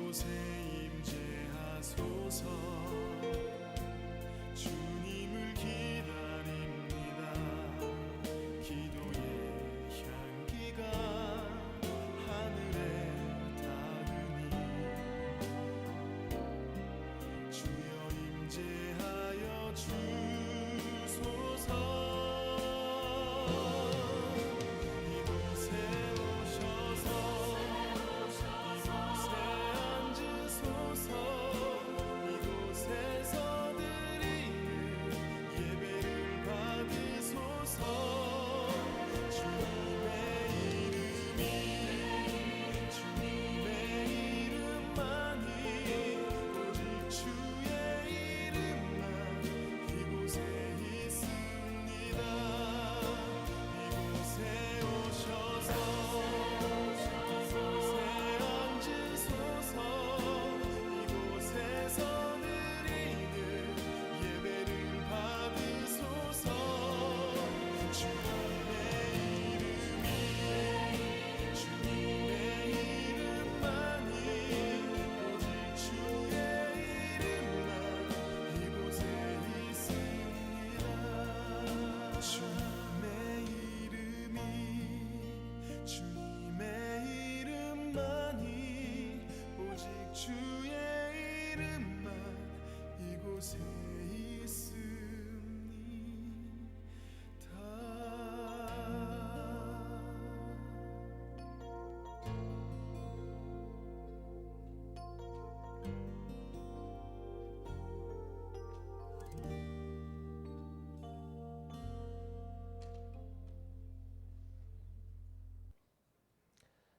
이곳에 임재하소서. 주님을 기다립니다. 기도의 향기가 하늘에 닿으니 주여 임재하여 주소서. 이곳에 오셔서 이곳에 앉으소서. 이곳에서 드리는 예배를 받으소서. 주님의 이름만이 오직 주의 이름만 이곳에 있습니다. 이곳에 오셔서 이곳에 앉으소서. 이곳에서 드리는 예배를 받으소서. 주님의 이름만이 오직 주의 이름만 이곳에 있습니다. 주님의 이름만이 오직 주의 이름만 이곳에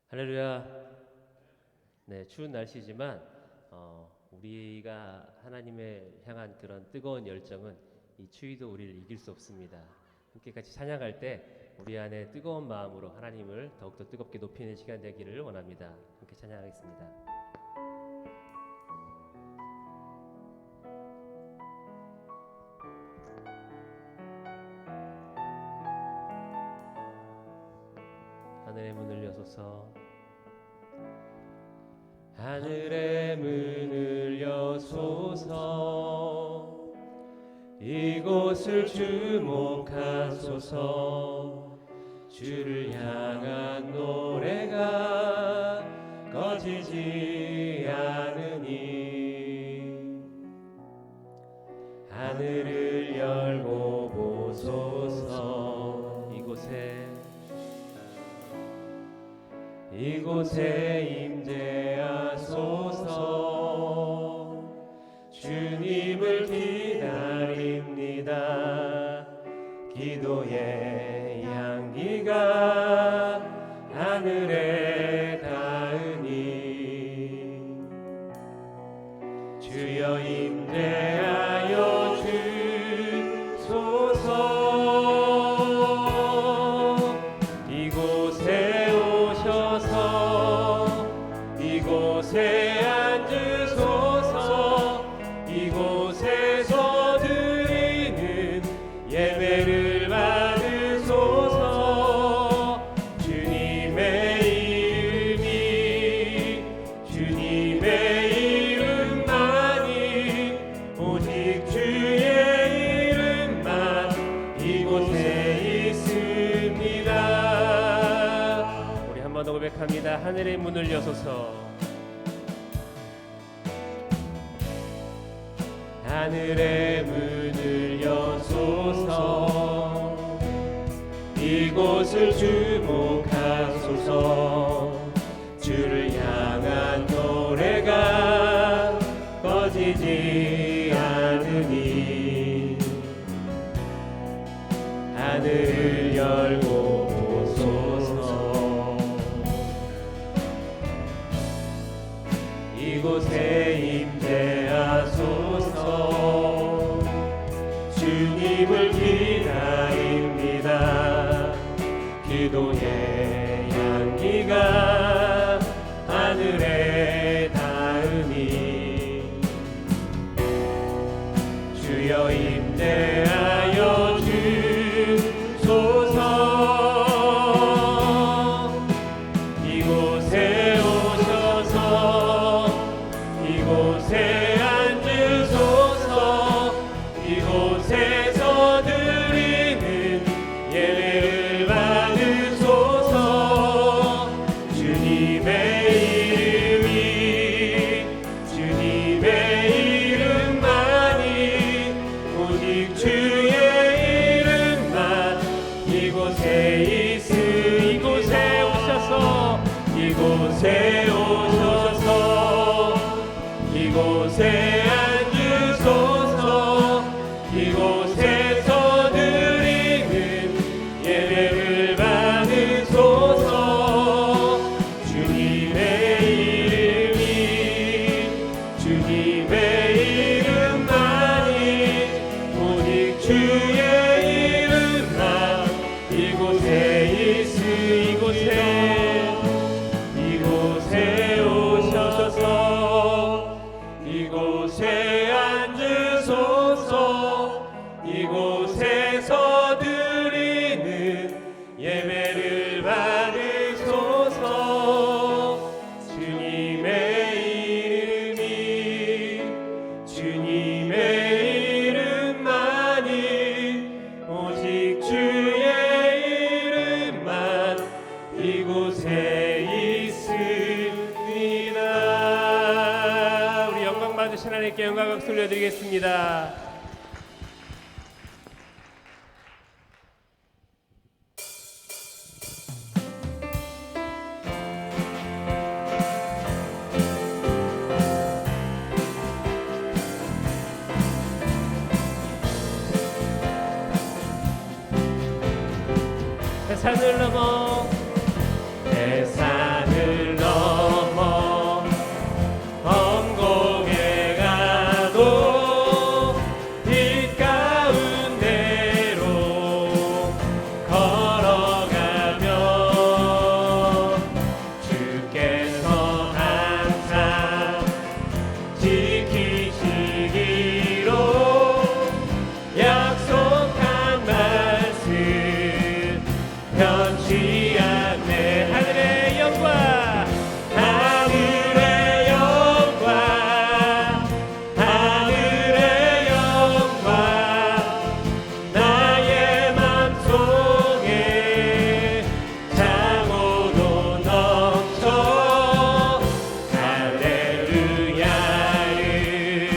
할렐루야. 네, 추운 날씨지만 우리가 하나님을 향한 그런 뜨거운 열정은 이 추위도 우리를 이길 수 없습니다. 함께 같이 찬양할 때 우리 안에 뜨거운 마음으로 하나님을 더욱더 뜨겁게 높이는 시간 되기를 원합니다. 함께 찬양하겠습니다. 하늘의 문을 여소서. 하늘의 문을 여소서. 이곳을 주목하소서. 주를 향한 노래가 꺼지지 않으니 하늘을 열고 보소서. 이곳에 임재하소서. 주님을 기다립니다. 기도의 향기가 하늘에 닿으니 주여 임재하여 주소서. 이곳에 오셔서 이곳에 앉으소서. 이곳에서 드리는 예배를 받으소서. 주님의 이름만이 오직 주의 이름만 이곳에 있습니다. 우리 한 번 더 고백합니다. 하늘의 문을 여소서. 하늘의 문을 여소서. 이곳을 주목하소서. 주를 향한 노래가 꺼지지 않으니 하늘을 열고 보소서. 이곳에 임재하소서. 주님을 기다립니다. 기도의 향기가 하늘에 닿으니 주여 임재하여 주소서. 이곳에 오셔서 이곳에 앉으소서 이곳에서 드리는 예배를 받으소서 주님의 이름만이 오직 주의 이름만 이곳에 이곳에 오셔서 이곳에 오셔서 이곳에 앉으소서 이곳에서 드리는 예배를 받으소서 주님의 이름만이 오직 주의 이름만 이곳에 오셔서 이곳에 앉으소서 이곳에서 드리는 예배를 받으소서 주님의 이름만이 오직 주의 이름만 이곳에 있습니다. 우리 영광 받으신 하나님께 영광 박수 올려드리겠습니다. 산을 넘어 산을 넘어 엄곡에 가도 빛 가운데로 걸어가면 주께서 항상 지키시기로 약속한 말씀 변치 않네 하늘의 영광 하늘의 영광 하늘의 영광 나의 맘속에 장호도 넘쳐 할렐루야를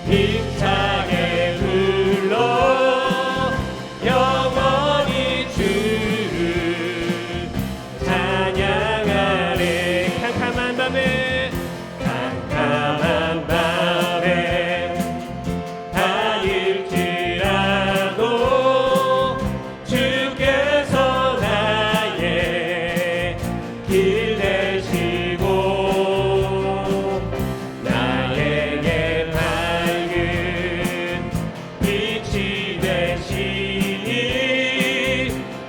힘차게 불러 영원히 주를 찬양하리 캄캄한 밤에 다닐지라도 주께서 나의 길 되시고 나에게 밝은 빛이 되시니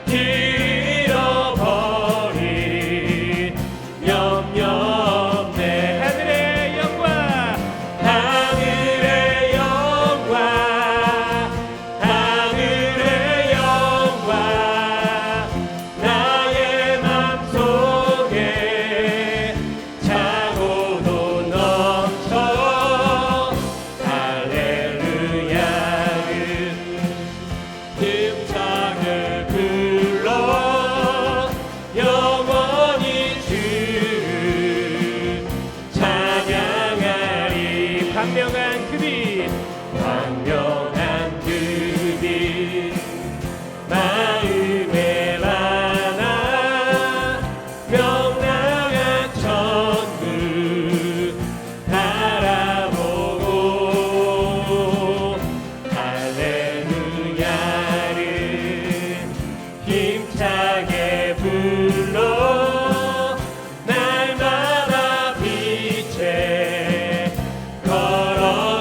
길 잃어버린 염려 없네 하늘의 영광 하늘의 영광 하늘의 영광 나의 맘속에 차고도 넘쳐 할렐루야를 힘차게 불러 영원히 주를 찬양하리 광명한 그 빛 마음에 많아 명랑한 천국 바라보고 할렐루야를 힘차게 불러 날마다 빛에 걸어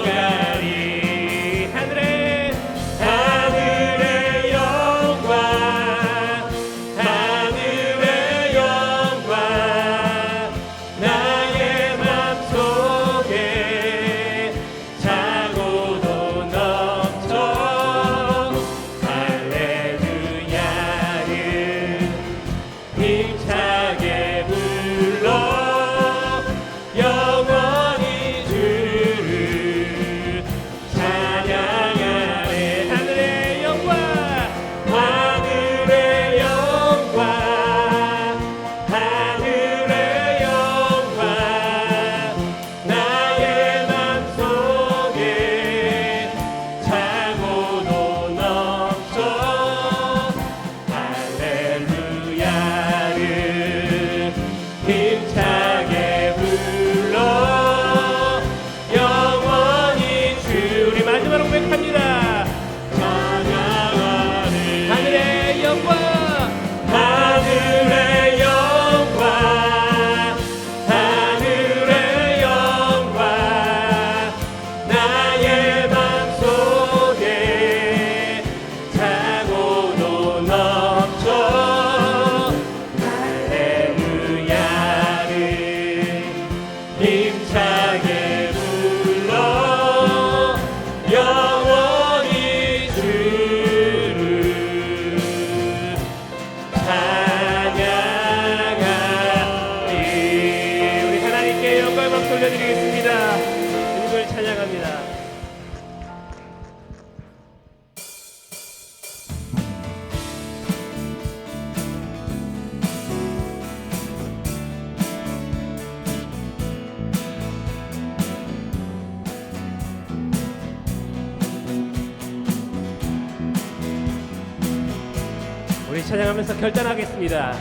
찬양하면서 결단하겠습니다.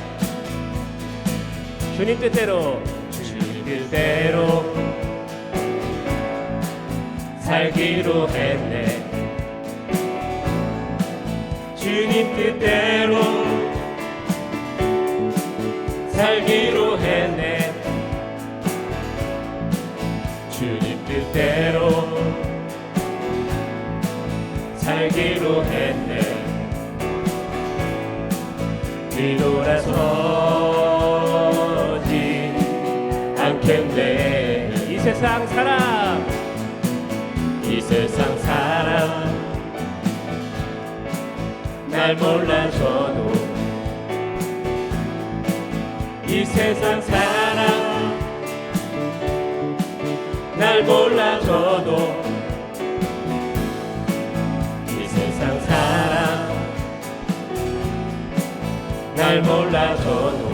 주님 뜻대로, 주님 뜻대로 살기로 했네. 주님 뜻대로 살기로 했네. 주님 뜻대로 살기로 했네. 뒤돌아서지 않겠네. 이 세상 사람, 이 세상 사람 날 몰라줘도, 이 세상 사람 날 몰라줘도, 이 세상 사람 날 몰라줘도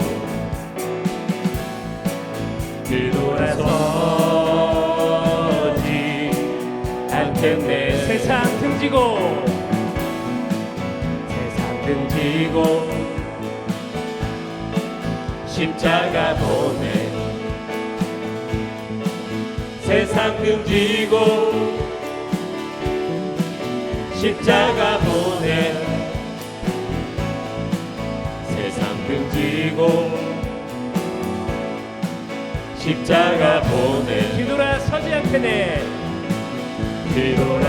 뒤돌아서지 않겠네. 세상 등지고, 세상 등지고 십자가 보내. 세상 등지고 십자가 보내. 세상 등지고 십자가 보내. 뒤돌아서지 않겠네. 뒤돌아서지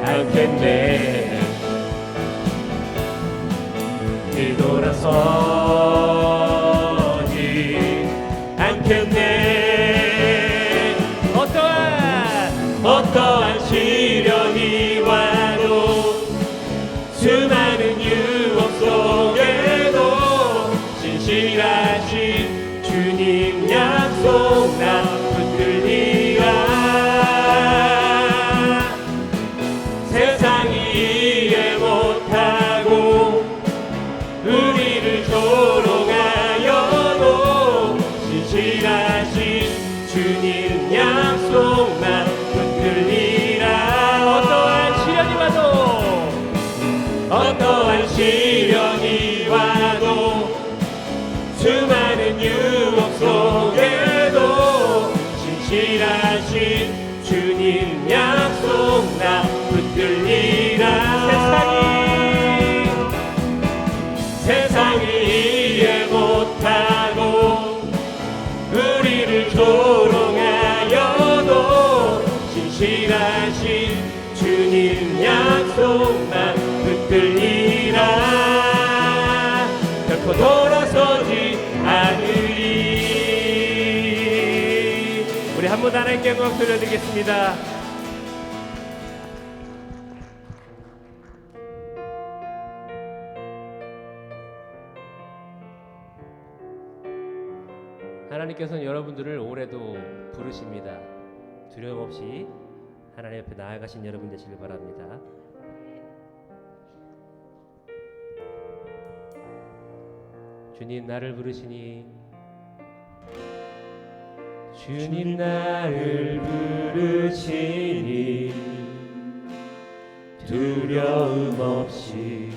않겠네. 뒤돌아서지 않겠네. 어떠한 시련이 와도, 수많은 유혹 속에도 신실하신 주님 약속 나 붙들리라. 세상이 이해 못하고 우리를 조롱하여도 신실하신 주님 약속 나 붙들리라. 어떠한 시련이 와도, 어떠한 시련이 와도, 수많은 유혹 속에도 신실하신 주님 약속 나 붙들리라. 세상이 이해 못하고 우리를 조롱하여도 신실하신 주님 약속만 붙들리라. 결코 돌아서지 않으리. 우리 한 번 하나님께 영광 돌려드리겠습니다. 하나님께서는 여러분들을 올해도 부르십니다. 두려움 없이 하나님 앞에 나아가신 여러분 되시길 바랍니다. 주님 나를 부르시니, 주님 나를 부르시니 두려움 없이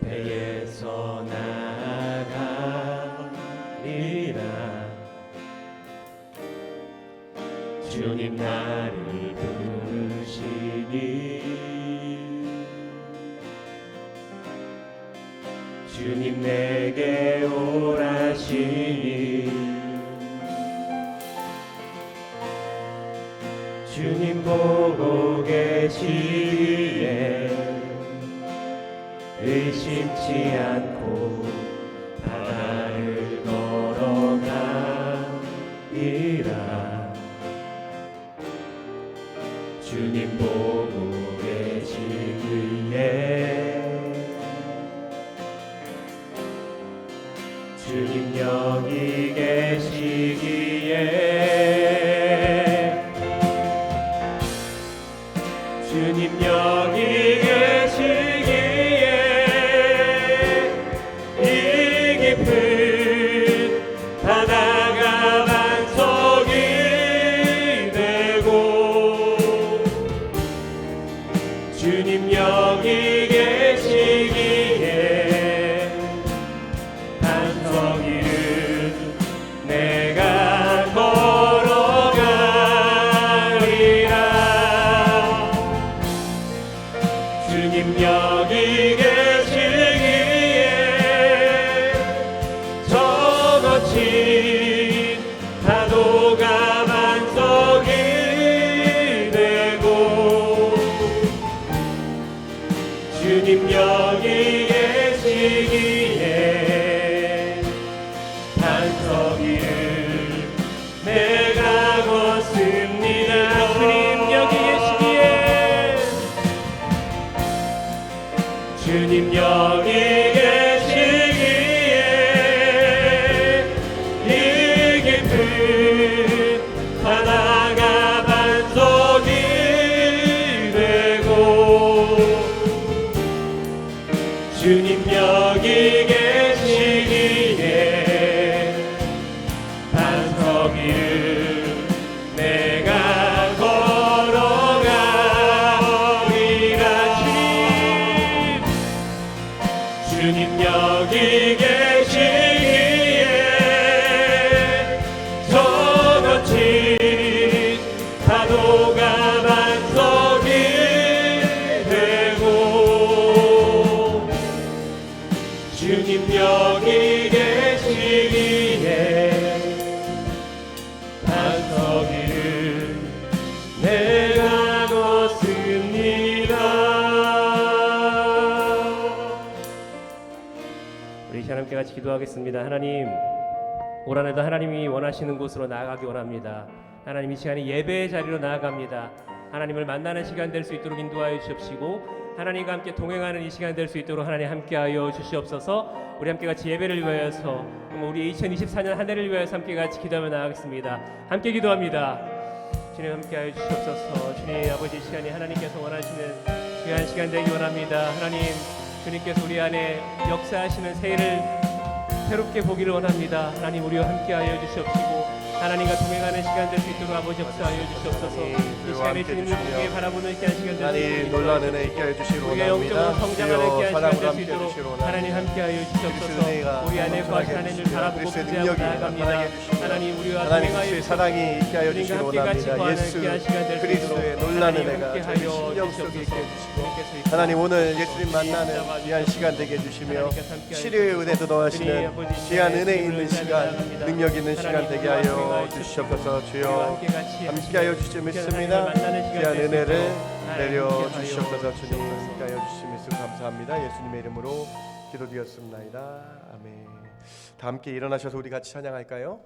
배에서 나아가리라. 주님 나를 부르시니, 주님 내게 오라시니, 주님 보고 계시기에 의심치 않고 바다를 걸어가리라. 주님 보고 계시기에 주님 여기 계시기에 주님 여기 계시기에 이 깊은 바다가 반석이 되고 여기 계시기에 이 깊은 바다가 반석이 되고 주님 여기 계시기에 반석 위를 내가 걸어가리라. 주님 여기 계시기에 저 거친 파도가 반석이 되고 주님 여기 계시기에 반석 위를 내가 걷습니다. 우리 시간 함께 같이 기도하겠습니다. 하나님, 올 한해도 하나님이 원하시는 곳으로 나아가기 원합니다. 하나님, 이 시간에 예배의 자리로 나아갑니다. 하나님을 만나는 시간 될 수 있도록 인도하여 주십시고 하나님과 함께 동행하는 이 시간 될 수 있도록 하나님 함께하여 주시옵소서. 우리 함께 같이 예배를 위하여서 우리 2024년 한 해를 위하여서 함께 같이 기도하며 나아가겠습니다. 함께 기도합니다. 주님 함께하여 주시옵소서. 주님 아버지, 이 시간에 하나님께서 원하시는 귀한 시간 되기 원합니다. 하나님, 주님께서 우리 안에 역사하시는 새해를 새롭게 보기를 원합니다. 하나님, 우리와 함께하여 주시옵시고 하나님과 동행하는 시간 될 수 있도록 아버지 역사하여 주시옵소서. 이 시간에 주님을 보기에 바라보는 귀한 시간 될 수 있도록 놀라운 은혜 있게 하여 주시기 우리가 영적으로 원합니다. 성장하는 귀한 시간 될 수 함께 있도록 해주시기 하나님 함께하여 주시옵소서. 우리 안에 거하신 하나님을 바라보고 기대하고 나아갑니다. 하나님, 우리와 하나님 동행하여 그리스도의 사랑이 있게 하여 주시기 주님과 함께 같이 원합니다. 거하는 예수 귀한 시간 될 수 있도록 그리스도의 놀라운 하나님 은혜가 저희 함께하여 심령 속에 있게 주시옵소서. 해주시고 하나님, 오늘 예수님 만나는 귀한 시간 되게 해주시며 치료의 은혜도 더하시는 귀한 은혜 있는 시간, 능력 있는 시간 되게 하여 주시옵소서. 주여 함께하여 주시 믿습니다. 귀한 은혜를 내려 주시옵소서. 주님 함께하여 주시 믿음 감사합니다. 예수님의 이름으로 기도드렸습나이다. 아멘. 다 함께 일어나셔서 우리 같이 찬양할까요?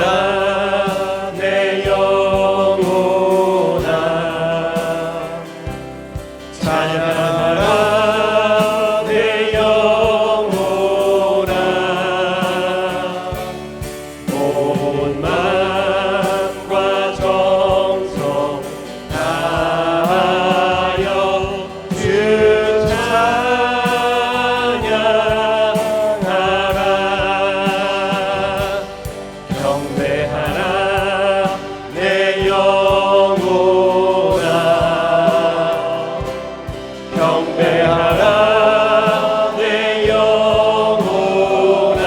찬양하라 내 영혼아, 찬양하라 내 영혼아, 온 마음과 정성 다하여 주 찬양하라. 경배하라 내 영혼아, 경배하라 내 영혼아,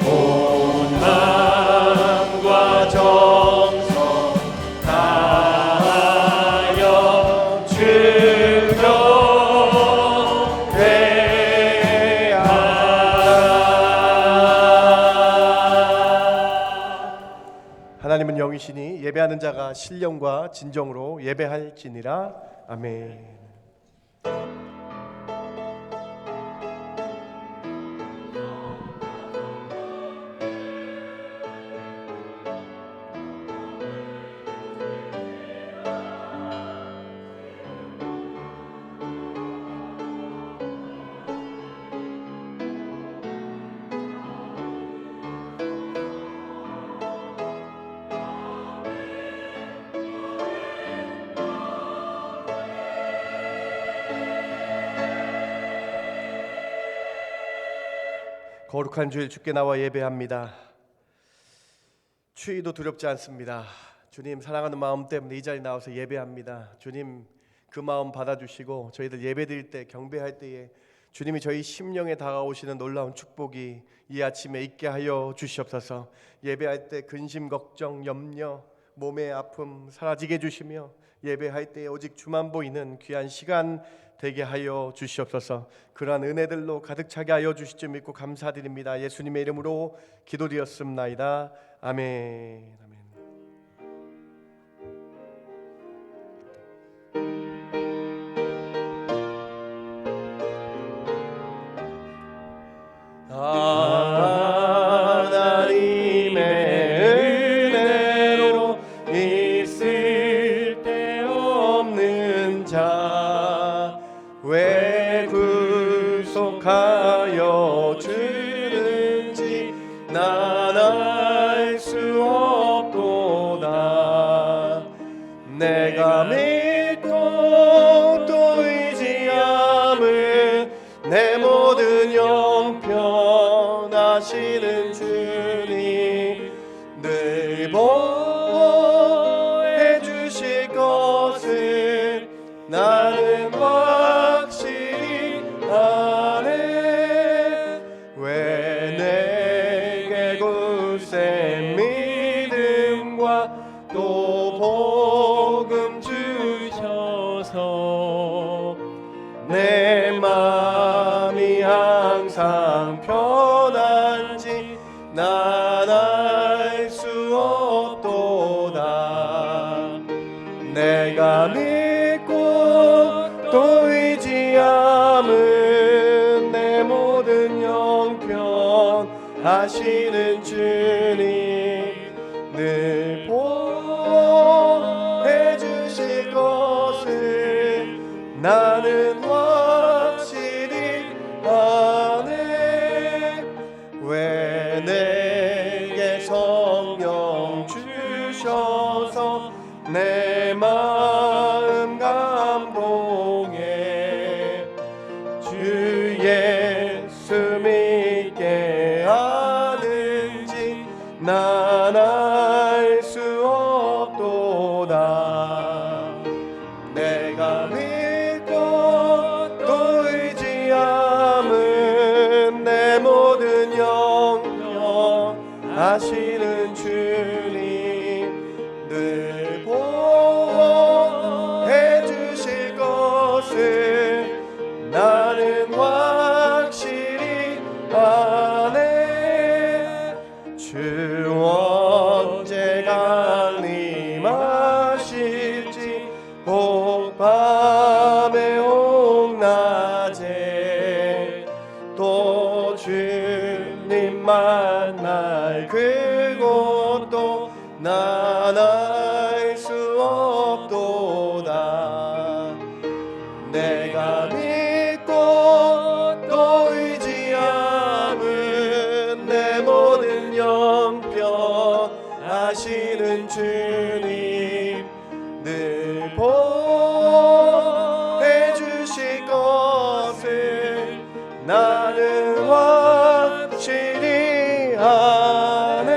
온 마음과 정성 다하여 주 경배하라. 하나님은 영이시니 예배하는 자가 신령과 진정으로 예배할지니라. 아멘. 거룩한 주일 주께 나와 예배합니다. 추위도 두렵지 않습니다. 주님 사랑하는 마음 때문에 이 자리에 나와서 예배합니다. 주님 그 마음 받아주시고 저희들 예배드릴 때 경배할 때에 주님이 저희 심령에 다가오시는 놀라운 축복이 이 아침에 있게 하여 주시옵소서. 예배할 때 근심, 걱정, 염려, 몸의 아픔 사라지게 해주시며 예배할 때 오직 주만 보이는 귀한 시간 되게 하여 주시옵소서. 그러한 은혜들로 가득 차게 하여 주실 줄 믿고 감사드립니다. 예수님의 이름으로 기도드렸습나이다. 아멘. 아멘. 하나님의 은혜로 있을 때 만족하여 주는지 난 알 수 없도다. 내가 믿고 또 의지함은 내 모든 형편하시는 주님 늘 보호해 주실 것을 나는 확실히 아네. 왜 내게 굳센 믿음과 또 복음 주셔서 내 마음이 항상 편한지 난 알 수 없도다. 내가 믿고 또 의지함은 내 모든 형편 하시는 주님 늘 보호해 주실 것을 나는 확실히 아네. 왜 내게 성령 주셔서 내 마음 감동해 주 예수 믿게 하는지 난 알 수 없도다. 내가 믿고 또 의지함은 내 모든 영역 하시는 주님 늘 보호해 주실 것을 나는 확실히 아네. 주 언제 강림하실지 혹 밤에 혹 낮에 또 주님 만날 그곳도 난 알 수 없도다. 내가 믿고 또 의지함은 내 모든 형편 하시는 주님 늘 보호해 주실 것을 나는 확실히 아네.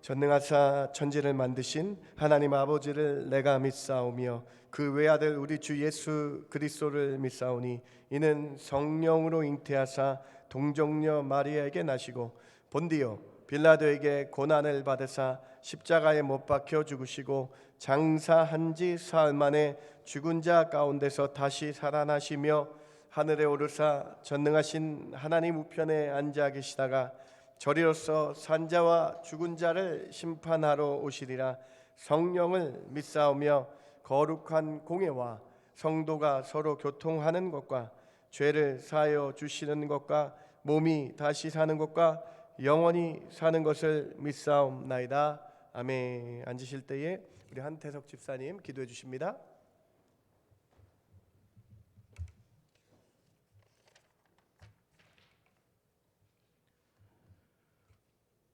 전능하사 천지를 만드신 하나님 아버지를 내가 믿사오며 그 외아들 우리 주 예수 그리스도를 믿사오니 이는 성령으로 잉태하사 동정녀 마리아에게 나시고 본디오 빌라도에게 고난을 받으사 십자가에 못 박혀 죽으시고 장사한 지 사흘 만에 죽은 자 가운데서 다시 살아나시며 하늘에 오르사 전능하신 하나님 우편에 앉아 계시다가 저리로서 산자와 죽은 자를 심판하러 오시리라. 성령을 믿사오며 거룩한 공예와 성도가 서로 교통하는 것과 죄를 사하여 주시는 것과 몸이 다시 사는 것과 영원히 사는 것을 믿사옵나이다. 아멘. 앉으실 때에 우리 한태석 집사님 기도해 주십니다.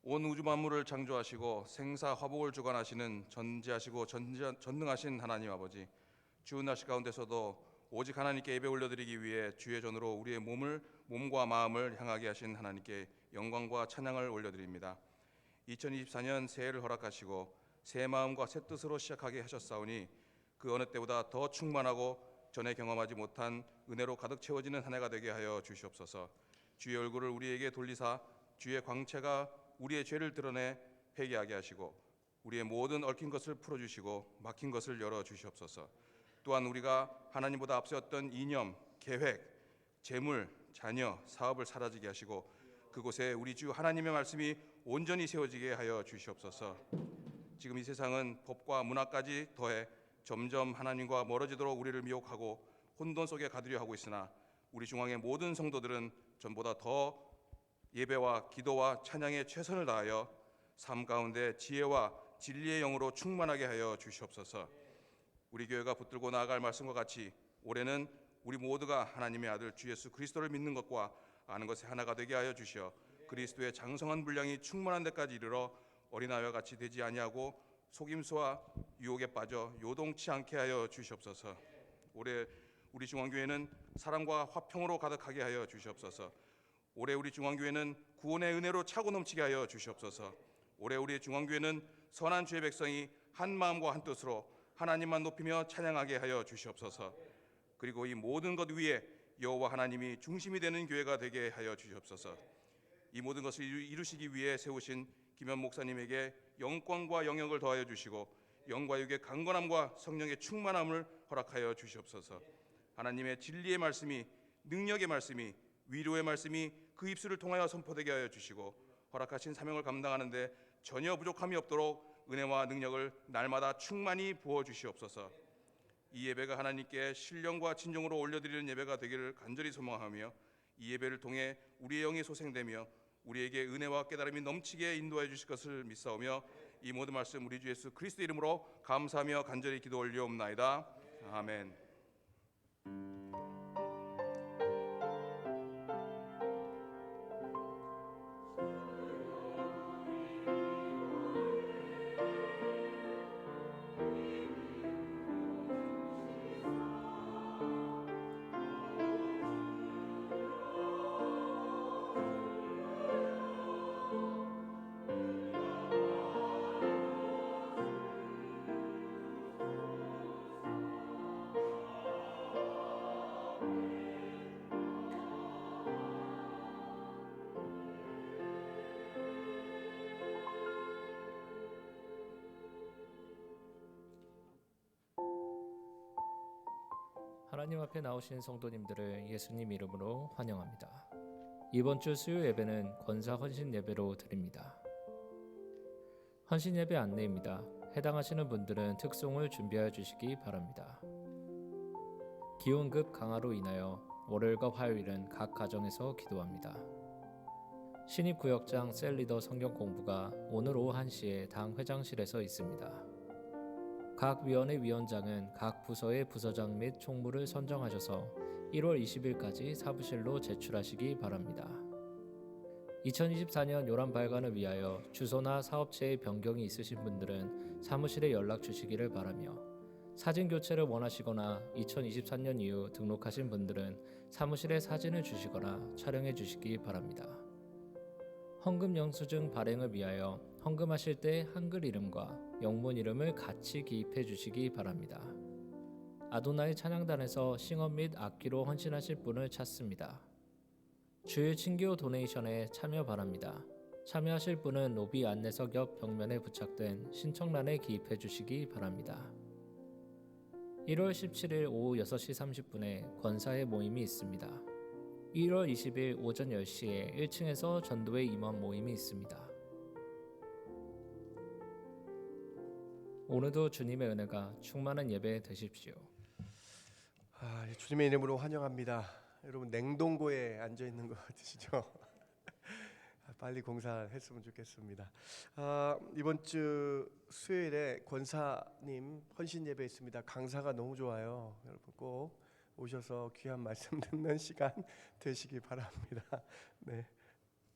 온 우주 만물을 창조하시고 생사 화복을 주관하시는 전지하시고 전능하신 하나님 아버지, 주은 날씨 가운데서도 오직 하나님께 예배 올려드리기 위해 주의 전으로 우리의 몸과 마음을 향하게 하신 하나님께 영광과 찬양을 올려드립니다. 2024년 새해를 허락하시고 새 마음과 새 뜻으로 시작하게 하셨사오니 그 어느 때보다 더 충만하고 전에 경험하지 못한 은혜로 가득 채워지는 한 해가 되게 하여 주시옵소서. 주의 얼굴을 우리에게 돌리사 주의 광채가 우리의 죄를 드러내 회개하게 하시고 우리의 모든 얽힌 것을 풀어주시고 막힌 것을 열어주시옵소서. 또한 우리가 하나님보다 앞세웠던 이념, 계획, 재물, 자녀, 사업을 사라지게 하시고 그곳에 우리 주 하나님의 말씀이 온전히 세워지게 하여 주시옵소서. 지금 이 세상은 법과 문화까지 더해 점점 하나님과 멀어지도록 우리를 미혹하고 혼돈 속에 가두려 하고 있으나 우리 중앙의 모든 성도들은 전보다 더 예배와 기도와 찬양에 최선을 다하여 삶 가운데 지혜와 진리의 영으로 충만하게 하여 주시옵소서. 우리 교회가 붙들고 나아갈 말씀과 같이 올해는 우리 모두가 하나님의 아들 주 예수 그리스도를 믿는 것과 아는 것에 하나가 되게 하여 주시어 그리스도의 장성한 분량이 충만한 데까지 이르러 어린아이와 같이 되지 아니하고 속임수와 유혹에 빠져 요동치 않게 하여 주시옵소서. 올해 우리 중앙교회는 사랑과 화평으로 가득하게 하여 주시옵소서. 올해 우리 중앙교회는 구원의 은혜로 차고 넘치게 하여 주시옵소서. 올해 우리 중앙교회는 선한 주의 백성이 한 마음과 한 뜻으로 하나님만 높이며 찬양하게 하여 주시옵소서. 그리고 이 모든 것 위에 여호와 하나님이 중심이 되는 교회가 되게 하여 주시옵소서. 이 모든 것을 이루시기 위해 세우신 김현 목사님에게 영광과 영역을 더하여 주시고 영과 육의 강건함과 성령의 충만함을 허락하여 주시옵소서. 하나님의 진리의 말씀이, 능력의 말씀이, 위로의 말씀이 그 입술을 통하여 선포되게 하여 주시고 허락하신 사명을 감당하는데 전혀 부족함이 없도록 은혜와 능력을 날마다 충만히 부어 주시옵소서. 이 예배가 하나님께 신령과 진정으로 올려드리는 예배가 되기를 간절히 소망하며 이 예배를 통해 우리의 영이 소생되며 우리에게 은혜와 깨달음이 넘치게 인도해 주실 것을 믿사오며 이 모든 말씀 우리 주 예수 그리스도 이름으로 감사하며 간절히 기도 올리옵나이다. 아멘. 하나님 앞에 나오신 성도님들을 예수님 이름으로 환영합니다. 이번 주 수요 예배는 권사 헌신 예배로 드립니다. 헌신 예배 안내입니다. 해당하시는 분들은 특송을 준비하여 주시기 바랍니다. 기온급 강화로 인하여 월요일과 화요일은 각 가정에서 기도합니다. 신입구역장 셀리더 성경 공부가 오늘 오후 1시에 당 회장실에서 있습니다. 각 위원회 위원장은 각 부서의 부서장 및 총무를 선정하셔서 1월 20일까지 사무실로 제출하시기 바랍니다. 2024년 요람 발간을 위하여 주소나 사업체의 변경이 있으신 분들은 사무실에 연락 주시기를 바라며 사진 교체를 원하시거나 2023년 이후 등록하신 분들은 사무실에 사진을 주시거나 촬영해 주시기 바랍니다. 헌금 영수증 발행을 위하여 헌금하실 때 한글 이름과 영문 이름을 같이 기입해 주시기 바랍니다. 아도나이 찬양단에서 싱어 및 악기로 헌신하실 분을 찾습니다. 주일 친교 도네이션에 참여 바랍니다. 참여하실 분은 로비 안내석 옆 벽면에 부착된 신청란에 기입해 주시기 바랍니다. 1월 17일 오후 6시 30분에 권사의 모임이 있습니다. 1월 20일 오전 10시에 1층에서 전도회 임원 모임이 있습니다. 오늘도 주님의 은혜가 충만한 예배 되십시오. 주님의 이름으로 환영합니다. 여러분 냉동고에 앉아 있는 것 같으시죠? 빨리 공사했으면 좋겠습니다. 이번 주 수요일에 권사님 헌신 예배 있습니다. 강사가 너무 좋아요. 여러분 꼭 오셔서 귀한 말씀 듣는 시간 되시기 바랍니다. 네,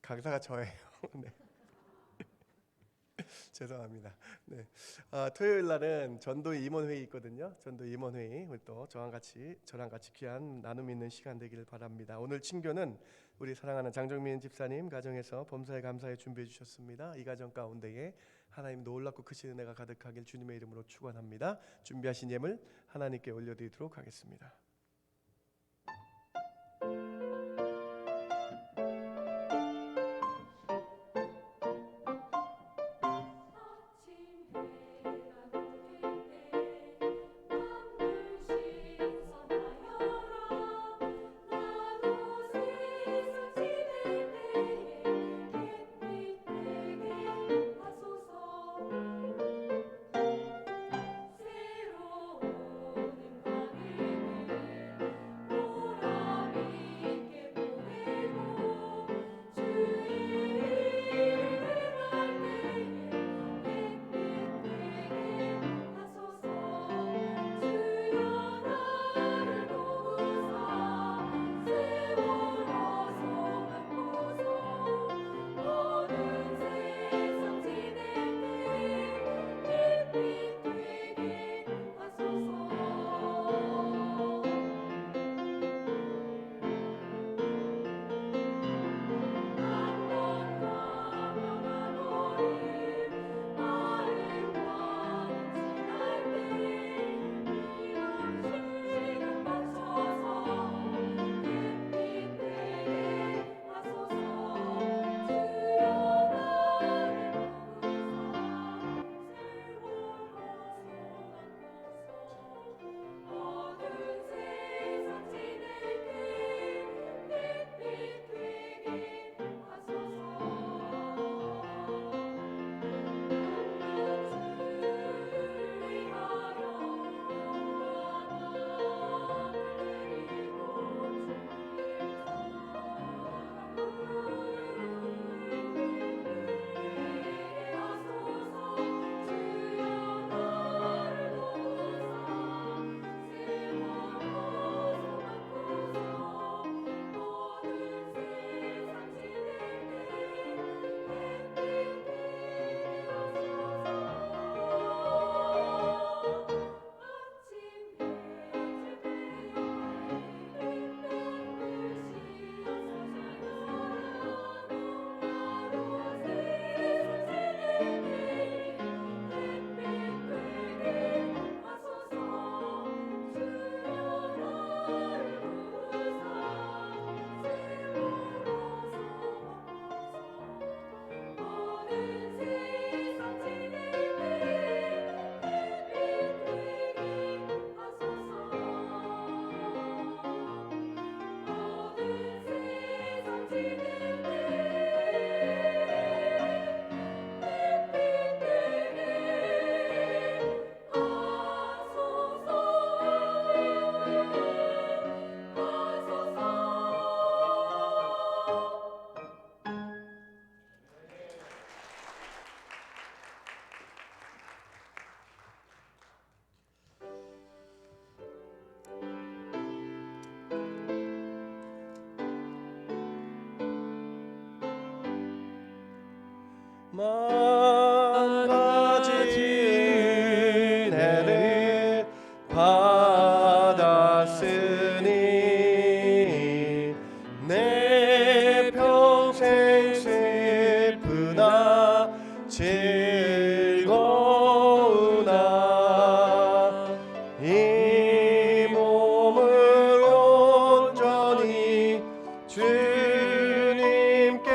강사가 저예요. 네. 죄송합니다. 네, 토요일 날은 전도 임원 회의 있거든요. 전도 임원 회의 또 저랑 같이 귀한 나눔 있는 시간 되기를 바랍니다. 오늘 친교는 우리 사랑하는 장정민 집사님 가정에서 범사에 감사에 준비해 주셨습니다. 이 가정 가운데에 하나님 놀랍고 크신 은혜가 가득하길 주님의 이름으로 축원합니다. 준비하신 예물 하나님께 올려드리도록 하겠습니다. 만 가지 은혜를 받았으니 내 평생 슬프나 즐거우나 이 몸을 온전히 주님께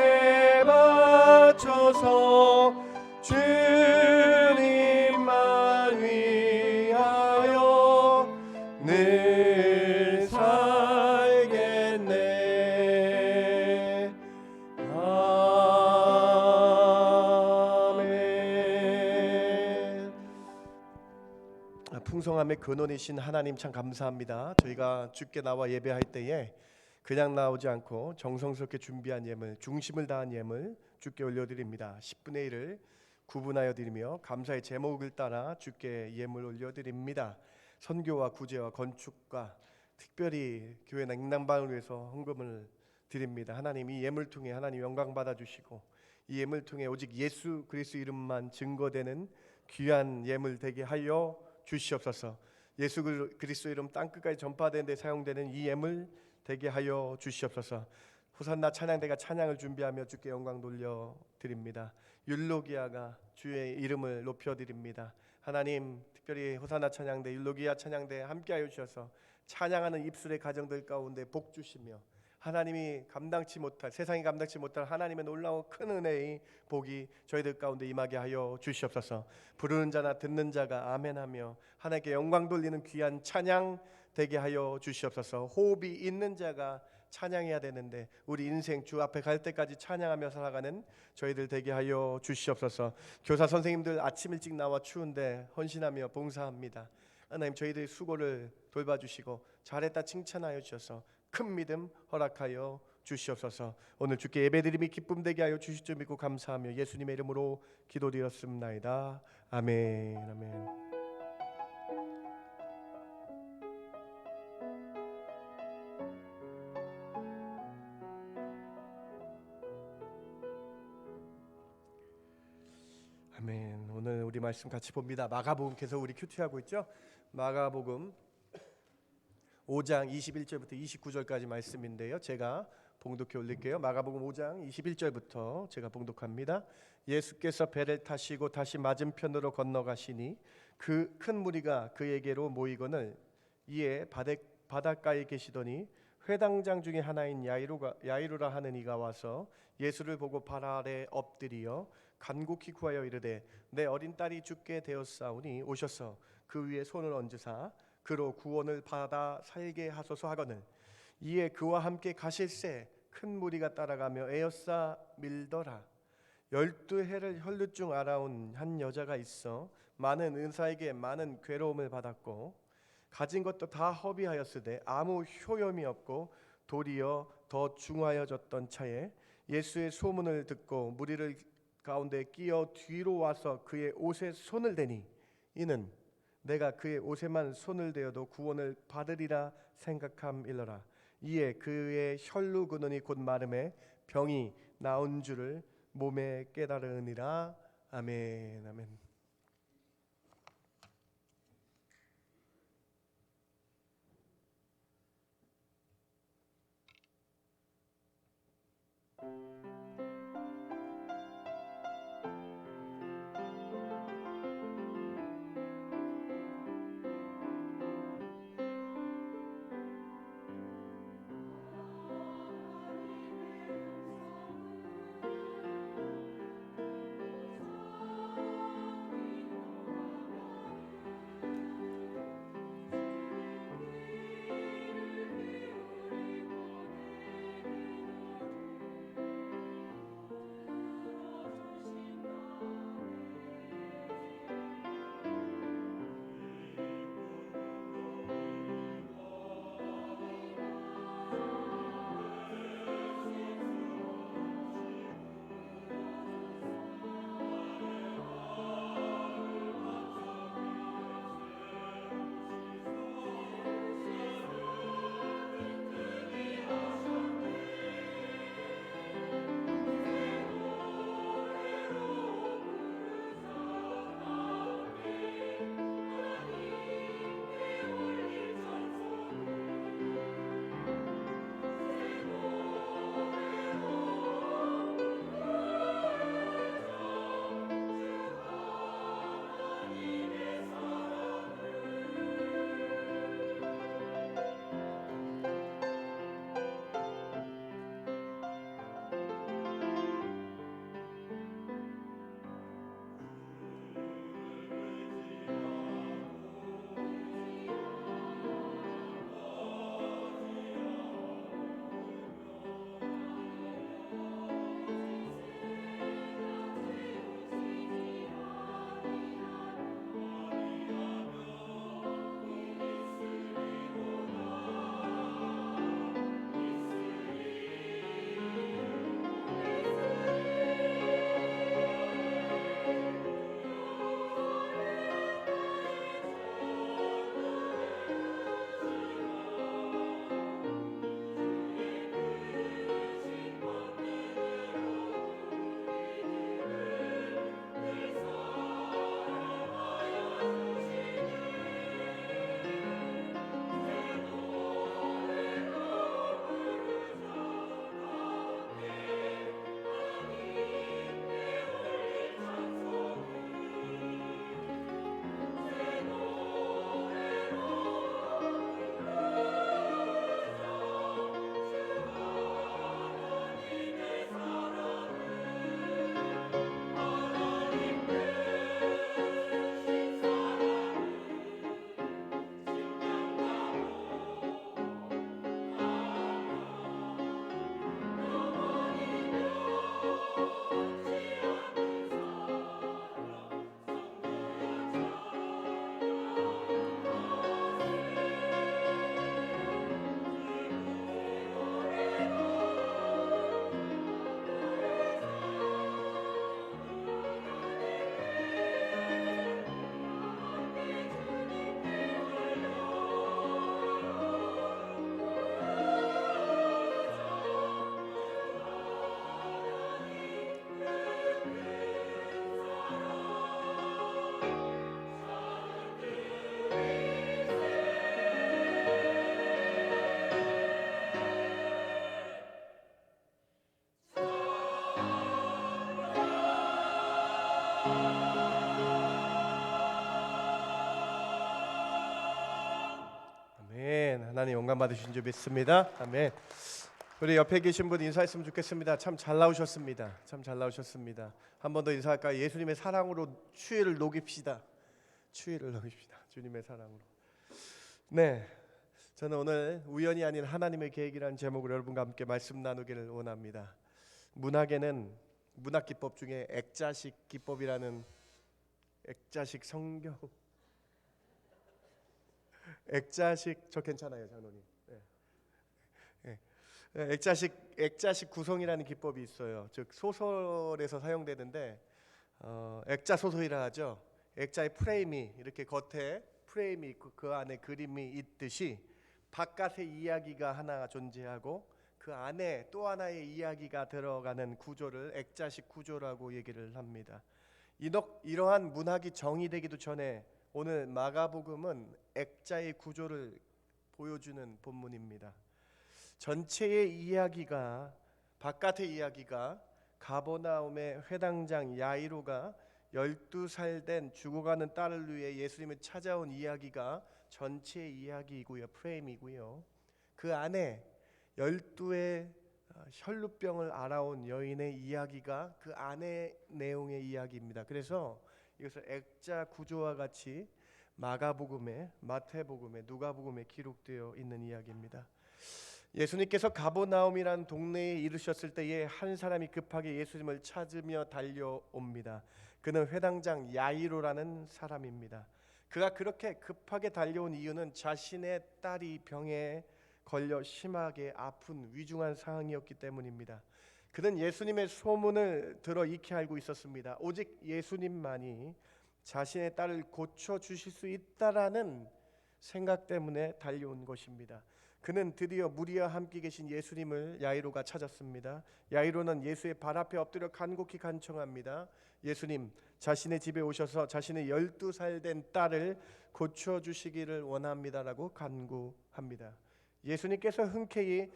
바쳐서 주님만 위하여 늘 살겠네. 아멘. 풍성함의 근원이신 하나님 참 감사합니다. 저희가 주께 나와 예배할 때에 그냥 나오지 않고 정성스럽게 준비한 예물, 중심을 다한 예물 주께 올려드립니다. 10분의 1을 구분하여 드리며 감사의 제목을 따라 주께 예물 올려드립니다. 선교와 구제와 건축과 특별히 교회 냉난방을 위해서 헌금을 드립니다. 하나님 이 예물 통해 하나님 영광 받아주시고 이 예물 통해 오직 예수 그리스도 이름만 증거되는 귀한 예물 되게 하여 주시옵소서. 예수 그리스도 이름 땅끝까지 전파되는 데 사용되는 이 예물 되게 하여 주시옵소서. 호산나 찬양대가 찬양을 준비하며 주께 영광 돌려드립니다. 율로기아가 주의 이름을 높여드립니다. 하나님 특별히 호산나 찬양대, 율로기아 찬양대 함께하여 주셔서 찬양하는 입술의 가정들 가운데 복 주시며 하나님이 감당치 못할, 세상이 감당치 못할 하나님의 놀라운 큰 은혜의 복이 저희들 가운데 임하게 하여 주시옵소서. 부르는 자나 듣는 자가 아멘하며 하나님께 영광 돌리는 귀한 찬양 되게 하여 주시옵소서. 호흡이 있는 자가 찬양해야 되는데 우리 인생 주 앞에 갈 때까지 찬양하며 살아가는 저희들 되게 하여 주시옵소서. 교사 선생님들 아침 일찍 나와 추운데 헌신하며 봉사합니다. 하나님 저희들의 수고를 돌봐주시고 잘했다 칭찬하여 주셔서 큰 믿음 허락하여 주시옵소서. 오늘 주께 예배드림이 기쁨 되게 하여 주실 줄 믿고 감사하며 예수님의 이름으로 기도드렸습나이다. 아멘. 아멘. 아멘. 오늘 우리 말씀 같이 봅니다. 마가복음 계속 우리 큐티하고 있죠. 마가복음 5장 21절부터 29절까지 말씀인데요. 제가 봉독해 올릴게요. 마가복음 5장 21절부터 제가 봉독합니다. 예수께서 배를 타시고 다시 맞은편으로 건너가시니 그 큰 무리가 그에게로 모이거늘 이에 바닷가에 계시더니 회당장 중에 하나인 야이로라 하는 이가 와서 예수를 보고 발 아래 엎드리어 간곡히 구하여 이르되 내 어린 딸이 죽게 되었사오니 오셔서 그 위에 손을 얹으사 그로 구원을 받아 살게 하소서 하거늘 이에 그와 함께 가실새 큰 무리가 따라가며 에어싸 밀더라. 12해를 혈루증 앓아온 한 여자가 있어 많은 의사에게 많은 괴로움을 받았고 가진 것도 다 허비하였으되 아무 효염이 없고 도리어 더 중하여졌던 차에 예수의 소문을 듣고 무리를 가운데 끼어 뒤로 와서 그의 옷에 손을 대니 이는 내가 그의 옷에만 손을 대어도 구원을 받으리라 생각함일러라. 이에 그의 혈루 근원이 곧 마름에 병이 나온 줄을 몸에 깨달으니라. 아멘. 아멘. 하나님 영광 받으신 줄 믿습니다. 아멘. 우리 옆에 계신 분 인사했으면 좋겠습니다. 참 잘 나오셨습니다. 참 잘 나오셨습니다. 한 번 더 인사할까요? 예수님의 사랑으로 추위를 녹입시다. 추위를 녹입시다. 주님의 사랑으로. 네, 저는 오늘 우연이 아닌 하나님의 계획이라는 제목으로 여러분과 함께 말씀 나누기를 원합니다. 문학에는 문학 기법 중에 액자식 기법이라는 액자식 성경 액자식 저 괜찮아요 장로님. 네. 액자식 구성이라는 기법이 있어요. 즉 소설에서 사용되는데 액자 소설이라 하죠. 액자의 프레임이 이렇게 겉에 프레임이 그 안에 그림이 있듯이 바깥에 이야기가 하나 존재하고 그 안에 또 하나의 이야기가 들어가는 구조를 액자식 구조라고 얘기를 합니다. 이러한 문학이 정의되기도 전에 오늘 마가복음은 액자의 구조를 보여주는 본문입니다. 전체의 이야기가 바깥의 이야기가 가버나움의 회당장 야이로가 12살 된 죽어가는 딸을 위해 예수님을 찾아온 이야기가 전체의 이야기이고요. 프레임이고요. 그 안에 12의 혈루병을 앓아온 여인의 이야기가 그 안의 내용의 이야기입니다. 그래서 이것을 액자 구조와 같이 마가복음에, 마태복음에, 누가복음에 기록되어 있는 이야기입니다. 예수님께서 가버나움이라는 동네에 이르셨을 때에 한 사람이 급하게 예수님을 찾으며 달려옵니다. 그는 회당장 야이로라는 사람입니다. 그가 그렇게 급하게 달려온 이유는 자신의 딸이 병에 걸려 심하게 아픈 위중한 상황이었기 때문입니다. 그는 예수님의 소문을 들어 익히 알고 있었습니다. 오직 예수님만이 자신의 딸을 고쳐 주실 수 있다라는 생각 때문에 달려온 것입니다. 그는 드디어 무리와 함께 계신 예수님을 야이로가 찾았습니다. 야이로는 예수의 발 앞에 엎드려 간곡히 간청합니다. 예수님, 자신의 집에 오셔서 자신의 12살 된 딸을 고쳐주시기를 원합니다라고 간구합니다. 예수님께서 흔쾌히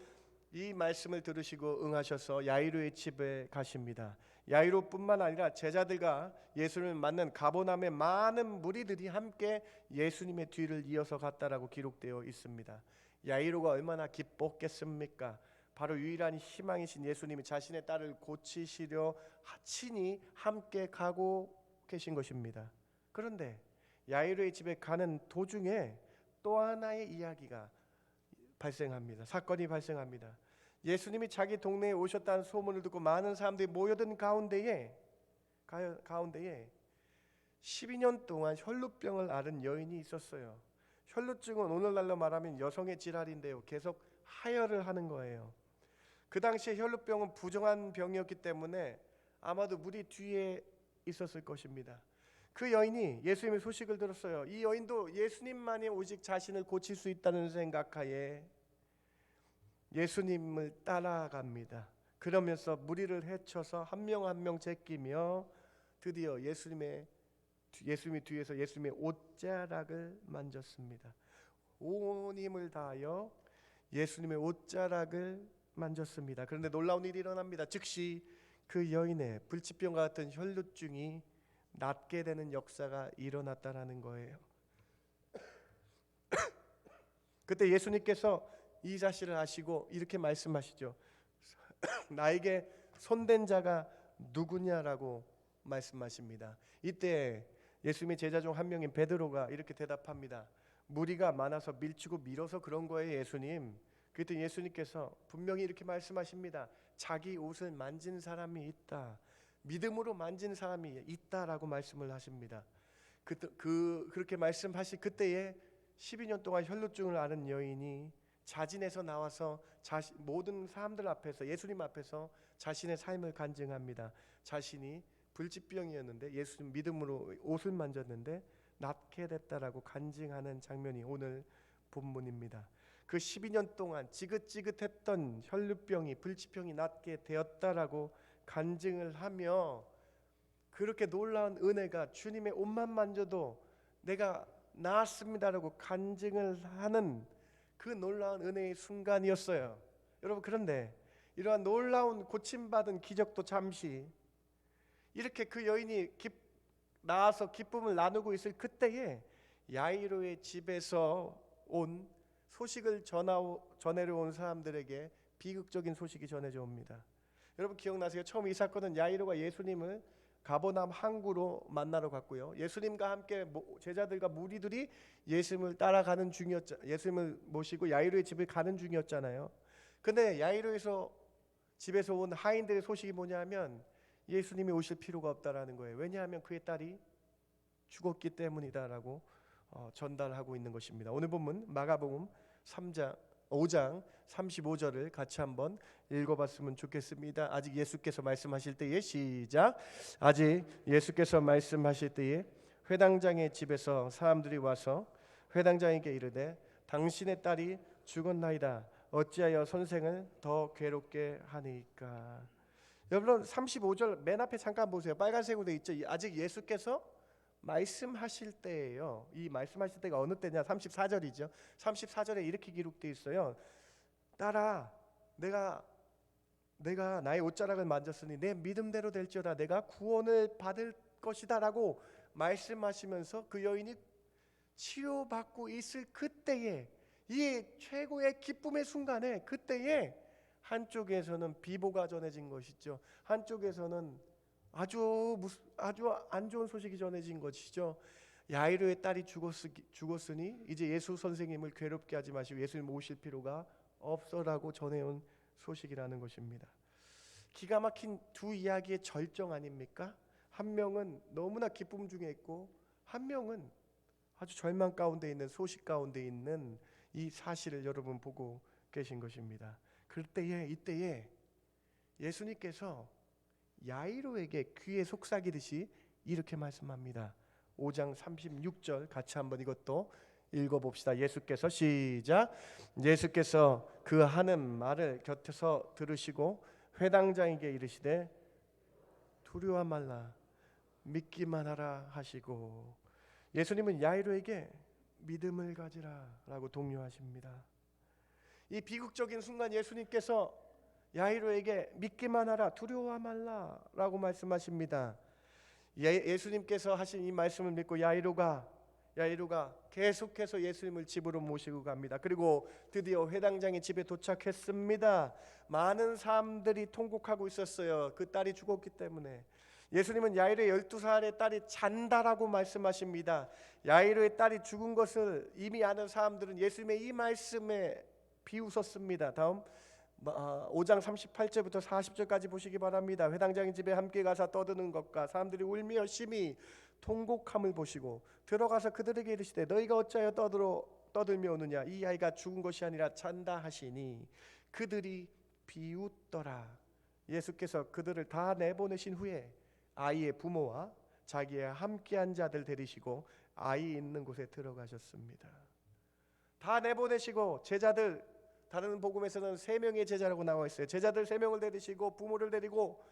이 말씀을 들으시고 응하셔서 야이로의 집에 가십니다. 야이로뿐만 아니라 제자들과 예수님을 만난 가버나움의 많은 무리들이 함께 예수님의 뒤를 이어서 갔다라고 기록되어 있습니다. 야이로가 얼마나 기뻤겠습니까? 바로 유일한 희망이신 예수님이 자신의 딸을 고치시려 친히 함께 가고 계신 것입니다. 그런데 야이로의 집에 가는 도중에 또 하나의 이야기가 발생합니다. 사건이 발생합니다. 예수님이 자기 동네에 오셨다는 소문을 듣고 많은 사람들이 모여든 가운데에 12년 동안 혈루병을 앓은 여인이 있었어요. 혈루증은 오늘날로 말하면 여성의 질환인데요. 계속 하혈을 하는 거예요. 그 당시에 혈루병은 부정한 병이었기 때문에 아마도 무리 뒤에 있었을 것입니다. 그 여인이 예수님의 소식을 들었어요. 이 여인도 예수님만이 오직 자신을 고칠 수 있다는 생각하에 예수님을 따라갑니다. 그러면서 무리를 헤쳐서 한 명 한 명 제끼며 드디어 예수님이 뒤에서 예수님의 옷자락을 만졌습니다. 온 힘을 다하여 예수님의 옷자락을 만졌습니다. 그런데 놀라운 일이 일어납니다. 즉시 그 여인의 불치병과 같은 혈루증이 낫게 되는 역사가 일어났다라는 거예요. 그때 예수님께서 이 사실을 아시고 이렇게 말씀하시죠. 나에게 손댄 자가 누구냐라고 말씀하십니다. 이때 예수님의 제자 중 한 명인 베드로가 이렇게 대답합니다. 무리가 많아서 밀치고 밀어서 그런 거예요, 예수님. 그때 예수님께서 분명히 이렇게 말씀하십니다. 자기 옷을 만진 사람이 있다. 믿음으로 만진 사람이 있다라고 말씀을 하십니다. 그렇게 말씀하신 그때에 12년 동안 혈루증을 앓은 여인이 자진해서 나와서 모든 사람들 앞에서 예수님 앞에서 자신의 삶을 간증합니다. 자신이 불치병이었는데 예수님 믿음으로 옷을 만졌는데 낫게 됐다라고 간증하는 장면이 오늘 본문입니다. 그 12년 동안 지긋지긋했던 혈루병이 불치병이 낫게 되었다라고 간증을 하며 그렇게 놀라운 은혜가 주님의 옷만 만져도 내가 나았습니다라고 간증을 하는 그 놀라운 은혜의 순간이었어요. 여러분, 그런데 이러한 놀라운 고침받은 기적도 잠시 이렇게 그 여인이 나아서 기쁨을 나누고 있을 그때에 야이로의 집에서 온 소식을 전해려 온 사람들에게 비극적인 소식이 전해져 옵니다. 여러분 기억나세요? 처음 이 사건은 야이로가 예수님을 가버나움 항구로 만나러 갔고요. 예수님과 함께 제자들과 무리들이 예수님을 따라가는 중이었죠. 예수님을 모시고 야이로의 집에 가는 중이었잖아요. 근데 야이로에서 집에서 온 하인들의 소식이 뭐냐면 예수님이 오실 필요가 없다라는 거예요. 왜냐하면 그의 딸이 죽었기 때문이다라고 전달하고 있는 것입니다. 오늘 본문 마가복음 5장 35절을 같이 한번 읽어봤으면 좋겠습니다. 아직 예수께서 말씀하실 때에 시작. 아직 예수께서 말씀하실 때에 회당장의 집에서 사람들이 와서 회당장에게 이르되 당신의 딸이 죽었나이다. 어찌하여 선생을 더 괴롭게 하니까. 여러분 35절 맨 앞에 잠깐 보세요. 빨간색으로 돼 있죠. 아직 예수께서 말씀하실 때예요. 이 말씀하실 때가 어느 때냐? 34절이죠. 34절에 이렇게 기록되어 있어요. 딸아, 내가 나의 옷자락을 만졌으니 내 믿음대로 될지어다. 내가 구원을 받을 것이다라고 말씀하시면서 그 여인이 치료받고 있을 그때에, 이 최고의 기쁨의 순간에, 그때에 한쪽에서는 비보가 전해진 것이죠. 한쪽에서는 아주 안 좋은 소식이 전해진 것이죠. 야이로의 딸이 죽었으니 이제 예수 선생님을 괴롭게 하지 마시고 예수님 오실 필요가 없어라고 전해온 소식이라는 것입니다. 기가 막힌 두 이야기의 절정 아닙니까? 한 명은 너무나 기쁨 중에 있고 한 명은 아주 절망 가운데 있는, 소식 가운데 있는 이 사실을 여러분 보고 계신 것입니다. 이때에 예수님께서 야이로에게 귀에 속삭이듯이 이렇게 말씀합니다. 5장 36절 같이 한번 이것도 읽어봅시다. 예수께서 시작. 예수께서 그 하는 말을 곁에서 들으시고 회당장에게 이르시되 두려워 말라 믿기만 하라 하시고, 예수님은 야이로에게 믿음을 가지라 라고 독려하십니다. 이 비극적인 순간 예수님께서 야이로에게 믿기만 하라, 두려워 말라 라고 말씀하십니다. 예수님께서 하신 이 말씀을 믿고 야이로가 계속해서 예수님을 집으로 모시고 갑니다. 그리고 드디어 회당장의 집에 도착했습니다. 많은 사람들이 통곡하고 있었어요. 그 딸이 죽었기 때문에. 예수님은 야이로의 12살의 딸이 잔다라고 말씀하십니다. 야이로의 딸이 죽은 것을 이미 아는 사람들은 예수님의 이 말씀에 비웃었습니다. 다음 5장 38절부터 40절까지 보시기 바랍니다. 회당장의 집에 함께 가서 떠드는 것과 사람들이 울며 심히 통곡함을 보시고 들어가서 그들에게 이르시되 너희가 어찌하여 떠들며 오느냐, 이 아이가 죽은 것이 아니라 잔다 하시니 그들이 비웃더라. 예수께서 그들을 다 내보내신 후에 아이의 부모와 자기와 함께한 자들 데리시고 아이 있는 곳에 들어가셨습니다. 다 내보내시고 제자들, 다른 복음에서는 3명의 제자라고 나와 있어요. 제자들 3명을 데리시고 부모를 데리고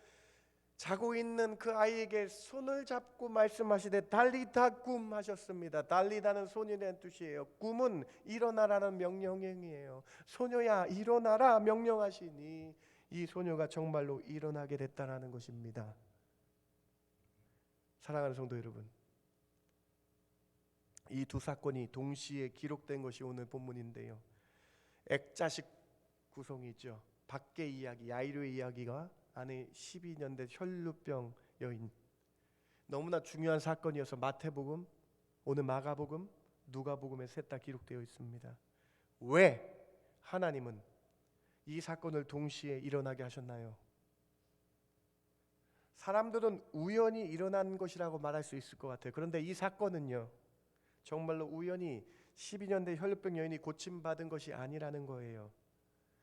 자고 있는 그 아이에게 손을 잡고 말씀하시되 달리다 굼 하셨습니다. 달리다는 손이라는 뜻이에요. 굼은 일어나라는 명령이에요. 소녀야 일어나라 명령하시니 이 소녀가 정말로 일어나게 됐다라는 것입니다. 사랑하는 성도 여러분, 이 두 사건이 동시에 기록된 것이 오늘 본문인데요. 액자식 구성이죠. 밖의 이야기, 야이로의 이야기가 안에 12년대 혈루병 여인, 너무나 중요한 사건이어서 마태복음, 오늘 마가복음, 누가복음에 셋 다 기록되어 있습니다. 왜 하나님은 이 사건을 동시에 일어나게 하셨나요? 사람들은 우연히 일어난 것이라고 말할 수 있을 것 같아요. 그런데 이 사건은요, 정말로 우연히 12년대 혈루병 여인이 고침받은 것이 아니라는 거예요.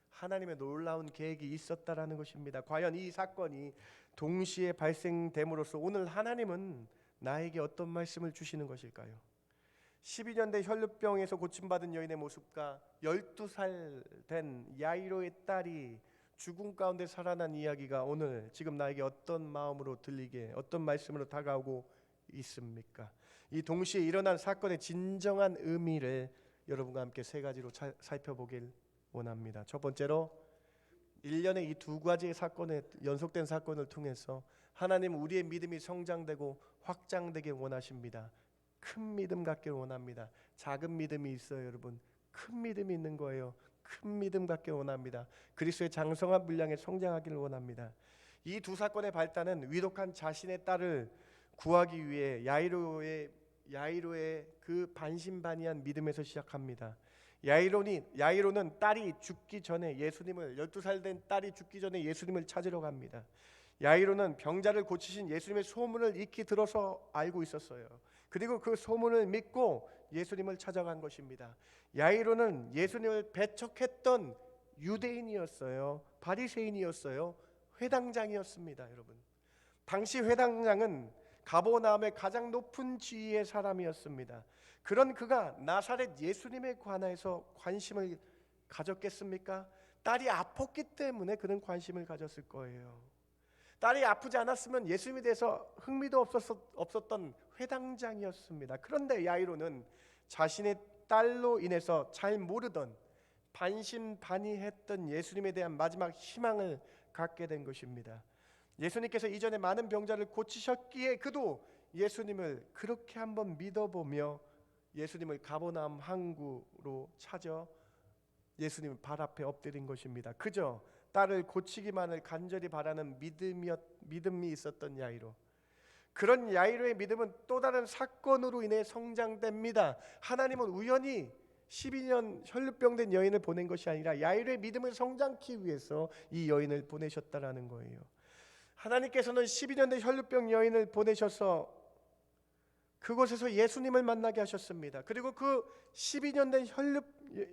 하나님의 놀라운 계획이 있었다라는 것입니다. 과연 이 사건이 동시에 발생됨으로써 오늘 하나님은 나에게 어떤 말씀을 주시는 것일까요? 12년대 혈루병에서 고침받은 여인의 모습과 12살 된 야이로의 딸이 죽음 가운데 살아난 이야기가 오늘 지금 나에게 어떤 마음으로 들리게, 어떤 말씀으로 다가오고 있습니까? 이 동시에 일어난 사건의 진정한 의미를 여러분과 함께 3가지로 살펴보길 원합니다. 첫 번째로 1년의 이 2가지의 사건의 연속된 사건을 통해서 하나님은 우리의 믿음이 성장되고 확장되게 원하십니다. 큰 믿음 갖기를 원합니다. 작은 믿음이 있어요, 여러분. 큰 믿음이 있는 거예요. 큰 믿음 갖기 원합니다. 그리스도의 장성한 분량에 성장하기를 원합니다. 이 두 사건의 발단은 위독한 자신의 딸을 구하기 위해 야이로의 그 반신반의한 믿음에서 시작합니다. 야이로는 딸이 죽기 전에 12살 된 딸이 죽기 전에 예수님을 찾으러 갑니다. 야이로는 병자를 고치신 예수님의 소문을 익히 들어서 알고 있었어요. 그리고 그 소문을 믿고 예수님을 찾아간 것입니다. 야이로는 예수님을 배척했던 유대인이었어요. 바리새인이었어요. 회당장이었습니다. 여러분, 당시 회당장은 가버나움의 가장 높은 지위의 사람이었습니다. 그런 그가 나사렛 예수님에 관해서 관심을 가졌겠습니까? 딸이 아팠기 때문에 그런 관심을 가졌을 거예요. 딸이 아프지 않았으면 예수님에 대해서 흥미도 없었던 회당장이었습니다. 그런데 야이로는 자신의 딸로 인해서 잘 모르던 반신반의했던 예수님에 대한 마지막 희망을 갖게 된 것입니다. 예수님께서 이전에 많은 병자를 고치셨기에 그도 예수님을 그렇게 한번 믿어보며 예수님을 가버나움 항구로 찾아 예수님 발 앞에 엎드린 것입니다. 그저 딸을 고치기만을 간절히 바라는 믿음이 있었던 야이로. 그런 야이로의 믿음은 또 다른 사건으로 인해 성장됩니다. 하나님은 우연히 12년 혈루병된 여인을 보낸 것이 아니라 야이로의 믿음을 성장케 위해서 이 여인을 보내셨다라는 거예요. 하나님께서는 12년 된 혈루병 여인을 보내셔서 그곳에서 예수님을 만나게 하셨습니다. 그리고 그 12년 된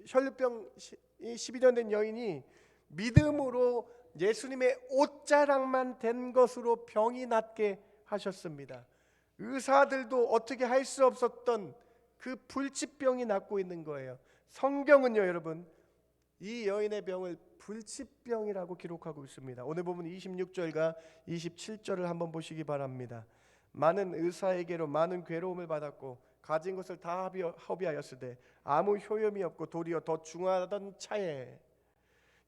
혈루병 12년 된 여인이 믿음으로 예수님의 옷자락만 된 것으로 병이 낫게 하셨습니다. 의사들도 어떻게 할 수 없었던 그 불치병이 낫고 있는 거예요. 성경은요, 여러분, 이 여인의 병을 불치병이라고 기록하고 있습니다. 오늘 보면 26절과 27절을 한번 보시기 바랍니다. 많은 의사에게로 많은 괴로움을 받았고 가진 것을 다 허비하였으되 아무 효염이 없고 도리어 더 중하던 차에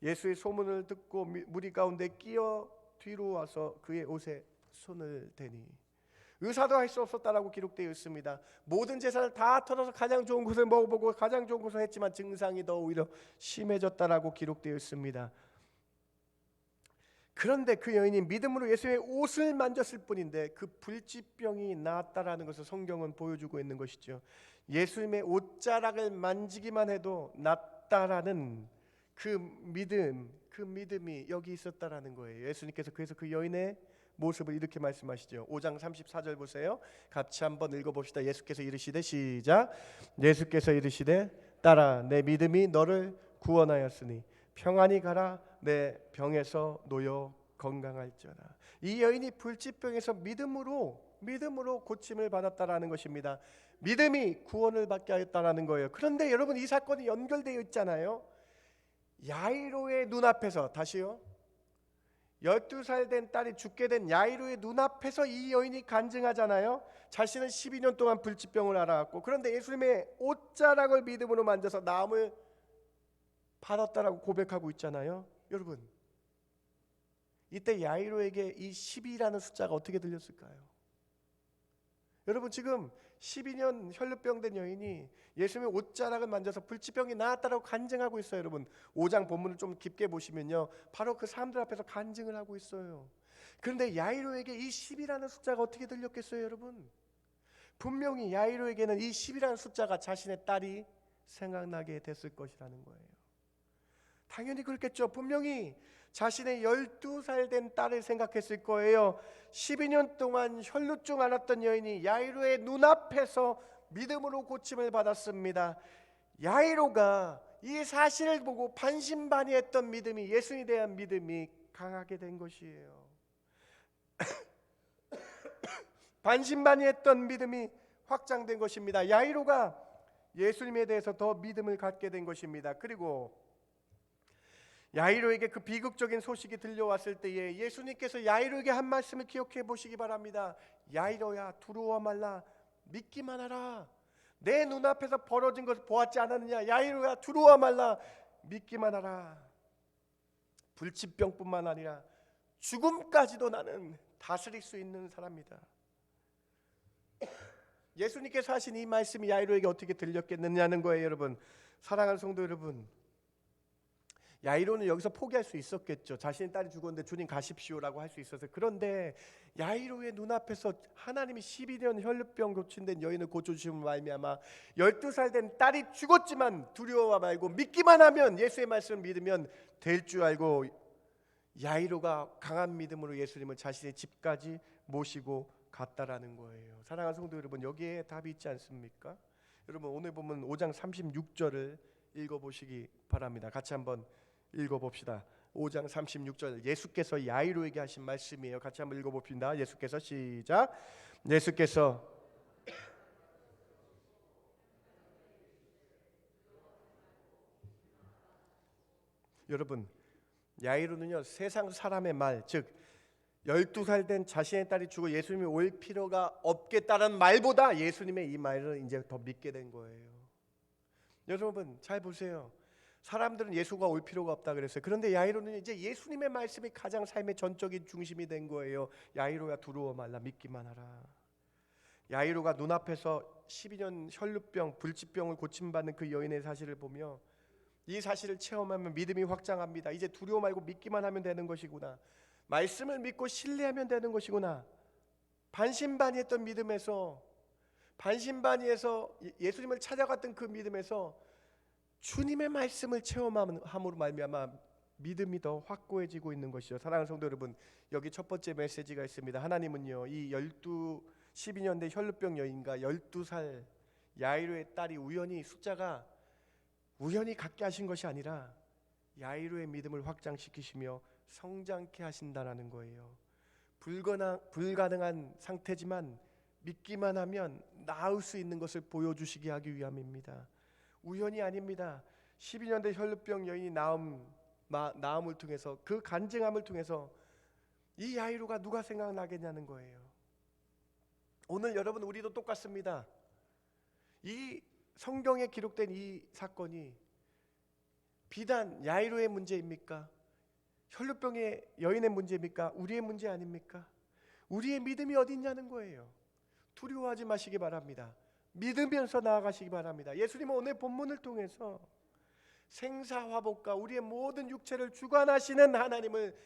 예수의 소문을 듣고 무리 가운데 끼어 뒤로 와서 그의 옷에 손을 대니 의사도 할 수 없었다라고 기록되어 있습니다. 모든 재산을 다 털어서 가장 좋은 곳을 먹어보고 가장 좋은 곳을 했지만 증상이 더 오히려 심해졌다라고 기록되어 있습니다. 그런데 그 여인이 믿음으로 예수의 옷을 만졌을 뿐인데 그 불치병이 나았다라는 것을 성경은 보여주고 있는 것이죠. 예수님의 옷자락을 만지기만 해도 낫다라는 그 믿음이 여기 있었다라는 거예요. 예수님께서 그래서 그 여인의 모습을 이렇게 말씀하시죠. 5장 34절 보세요. 같이 한번 읽어봅시다. 예수께서 이르시되 시작. 예수께서 이르시되 딸아 내 믿음이 너를 구원하였으니 평안히 가라 내 병에서 놓여 건강할지어다. 이 여인이 불치병에서 믿음으로 고침을 받았다라는 것입니다. 믿음이 구원을 받게 하였다라는 거예요. 그런데 여러분 이 사건이 연결되어 있잖아요. 야이로의 눈앞에서 다시요. 12살 된 딸이 죽게 된 야이로의 눈앞에서 이 여인이 간증하잖아요. 자신은 12년 동안 불치병을 앓아왔고 그런데 예수님의 옷자락을 믿음으로 만져서 나음을 받았다라고 고백하고 있잖아요. 여러분 이때 야이로에게 이 12라는 숫자가 어떻게 들렸을까요? 여러분 지금 12년 혈루병된 여인이 예수님의 옷자락을 만져서 불치병이 나았다라고 간증하고 있어요. 여러분 5장 본문을 좀 깊게 보시면요 바로 그 사람들 앞에서 간증을 하고 있어요. 그런데 야이로에게 이 10이라는 숫자가 어떻게 들렸겠어요? 여러분 분명히 야이로에게는 이 10이라는 숫자가 자신의 딸이 생각나게 됐을 것이라는 거예요. 당연히 그렇겠죠. 분명히 자신의 12살 된 딸을 생각했을 거예요. 12년 동안 혈루증 앓았던 여인이 야이로의 눈앞에서 믿음으로 고침을 받았습니다. 야이로가 이 사실을 보고 반신반의했던 믿음이 예수님에 대한 믿음이 강하게 된 것이에요. 반신반의했던 믿음이 확장된 것입니다. 야이로가 예수님에 대해서 더 믿음을 갖게 된 것입니다. 그리고 야이로에게 그 비극적인 소식이 들려왔을 때에 예수님께서 야이로에게 한 말씀을 기억해 보시기 바랍니다. 야이로야 두려워 말라 믿기만 하라. 내 눈앞에서 벌어진 것을 보았지 않았느냐. 야이로야 두려워 말라 믿기만 하라. 불치병뿐만 아니라 죽음까지도 나는 다스릴 수 있는 사람이다. 예수님께서 하신 이 말씀이 야이로에게 어떻게 들렸겠느냐는 거예요. 여러분 사랑하는 성도 여러분, 야이로는 여기서 포기할 수 있었겠죠. 자신의 딸이 죽었는데 주님 가십시오라고 할 수 있었어요. 그런데 야이로의 눈앞에서 하나님이 12년 혈루병 고침된 여인을 고쳐주심을 말미암아 12살 된 딸이 죽었지만 두려워 말고 믿기만 하면, 예수의 말씀을 믿으면 될 줄 알고 야이로가 강한 믿음으로 예수님을 자신의 집까지 모시고 갔다라는 거예요. 사랑하는 성도 여러분, 여기에 답이 있지 않습니까? 여러분, 오늘 보면 5장 36절을 읽어보시기 바랍니다. 같이 한번 읽어봅시다. 5장 36절, 예수께서 야이로에게 하신 말씀이에요. 같이 한번 읽어봅시다. 예수께서, 시작. 예수께서 여러분, 야이로는요 세상 사람의 말, 즉 12살 된 자신의 딸이 죽어 예수님이 올 필요가 없겠다는 말보다 예수님의 이 말을 이제 더 믿게 된 거예요. 여러분 잘 보세요. 사람들은 예수가 올 필요가 없다 그랬어요. 그런데 야이로는 이제 예수님의 말씀이 가장 삶의 전적인 중심이 된 거예요. 야이로야, 두려워 말라, 믿기만 하라. 야이로가 눈앞에서 12년 혈루병, 불치병을 고침받는 그 여인의 사실을 보며 이 사실을 체험하면 믿음이 확장합니다. 이제 두려워 말고 믿기만 하면 되는 것이구나. 말씀을 믿고 신뢰하면 되는 것이구나. 반신반의했던 믿음에서, 반신반의해서 예수님을 찾아갔던 그 믿음에서 주님의 말씀을 체험함으로 말미암아 믿음이 더 확고해지고 있는 것이죠. 사랑하는 성도 여러분, 여기 첫 번째 메시지가 있습니다. 하나님은요 이 12년 된 혈루병 여인과 12살 야이로의 딸이 숫자가 우연히 같게 하신 것이 아니라 야이로의 믿음을 확장시키시며 성장케 하신다라는 거예요. 불가능한 상태지만 믿기만 하면 나을 수 있는 것을 보여주시게 하기 위함입니다. 우연이 아닙니다. 12년 된 혈루병 여인이 나음을 통해서, 그 간증함을 통해서 이 야이로가 누가 생각나겠냐는 거예요. 오늘 여러분, 우리도 똑같습니다. 이 성경에 기록된 이 사건이 비단 야이로의 문제입니까? 혈루병의 여인의 문제입니까? 우리의 문제 아닙니까? 우리의 믿음이 어디 있냐는 거예요. 두려워하지 마시기 바랍니다. 믿으면서 나아가시기 바랍니다. 예수님은 오늘 본문을 통해서 생사화복과 우리의 모든 육체를 주관하시는 하나님을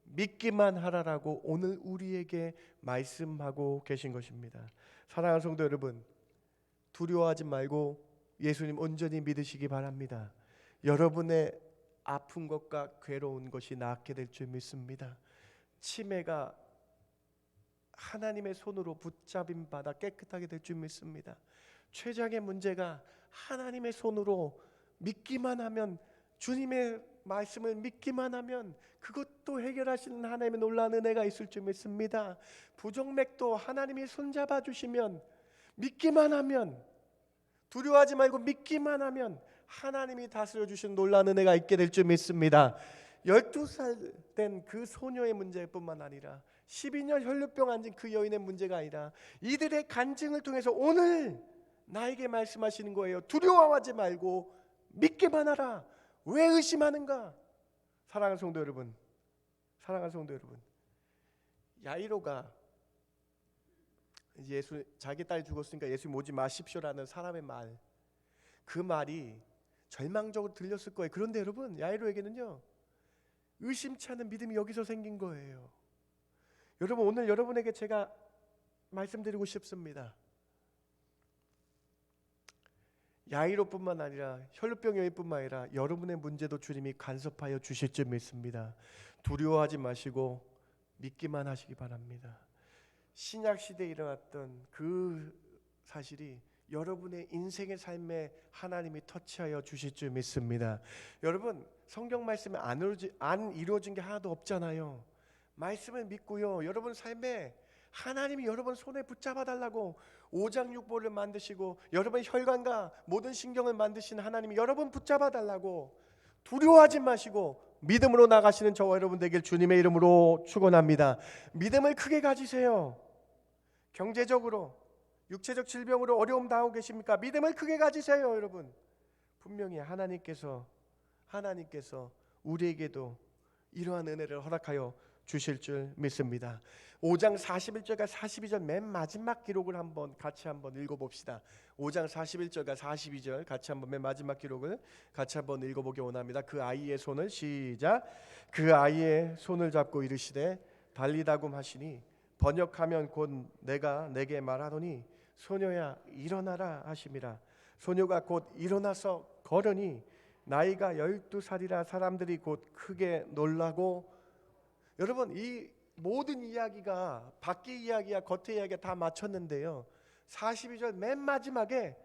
믿기만 하라라고 오늘 우리에게 말씀하고 계신 것입니다. 사랑하는 성도 여러분, 두려워하지 말고 예수님 온전히 믿으시기 바랍니다. 여러분의 아픈 것과 괴로운 것이 낫게 될 줄 믿습니다. 치매가 하나님의 손으로 붙잡임 받아 깨끗하게 될 줄 믿습니다. 췌장의 문제가 하나님의 손으로 믿기만 하면, 주님의 말씀을 믿기만 하면 그것도 해결하시는 하나님의 놀라운 은혜가 있을 줄 믿습니다. 부정맥도 하나님이 손잡아 주시면, 믿기만 하면, 두려워하지 말고 믿기만 하면 하나님이 다스려 주시는 놀라운 은혜가 있게 될 줄 믿습니다. 12살 된 그 소녀의 문제뿐만 아니라 12년 혈루병 앉은 그 여인의 문제가 아니라 이들의 간증을 통해서 오늘 나에게 말씀하시는 거예요. 두려워하지 말고 믿기만 하라. 왜 의심하는가? 사랑하는 성도 여러분, 야이로가 자기 딸이 죽었으니까 예수님 오지 마십시오라는 사람의 말, 그 말이 절망적으로 들렸을 거예요. 그런데 여러분, 야이로에게는요 의심치 않은 믿음이 여기서 생긴 거예요. 여러분, 오늘 여러분에게 제가 말씀드리고 싶습니다. 야이로뿐만 아니라 혈루병 여인뿐만 아니라 여러분의 문제도 주님이 간섭하여 주실 줄 믿습니다. 두려워하지 마시고 믿기만 하시기 바랍니다. 신약 시대에 일어났던 그 사실이 여러분의 인생의 삶에 하나님이 터치하여 주실 줄 믿습니다. 여러분, 성경 말씀에 안 이루어진 게 하나도 없잖아요. 말씀을 믿고요, 여러분 삶에 하나님이 여러분 손에 붙잡아 달라고 오장육부를 만드시고 여러분의 혈관과 모든 신경을 만드신 하나님이 여러분 붙잡아 달라고 두려워하지 마시고 믿음으로 나가시는 저와 여러분 되길 주님의 이름으로 축원합니다. 믿음을 크게 가지세요. 경제적으로, 육체적 질병으로 어려움 당하고 계십니까? 믿음을 크게 가지세요. 여러분, 분명히 하나님께서 우리에게도 이러한 은혜를 허락하여 주실 줄 믿습니다. 5장 41절과 42절 맨 마지막 기록을 같이 한번 읽어봅시다. 5장 41절과 42절 같이 한번 맨 마지막 기록을 같이 한번 읽어보기 원합니다. 그 아이의 손을 시작. 그 아이의 손을 잡고 이르시되 달리다굼 하시니 번역하면 곧 내가 내게 말하노니 소녀야 일어나라 하심이라. 소녀가 곧 일어나서 걸으니 나이가 12살이라 사람들이 곧 크게 놀라고. 여러분, 이 모든 이야기가 밖의 이야기야 겉의 이야기가 다 맞췄는데요, 42절 맨 마지막에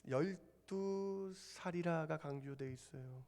12살이라가 강조되어 있어요.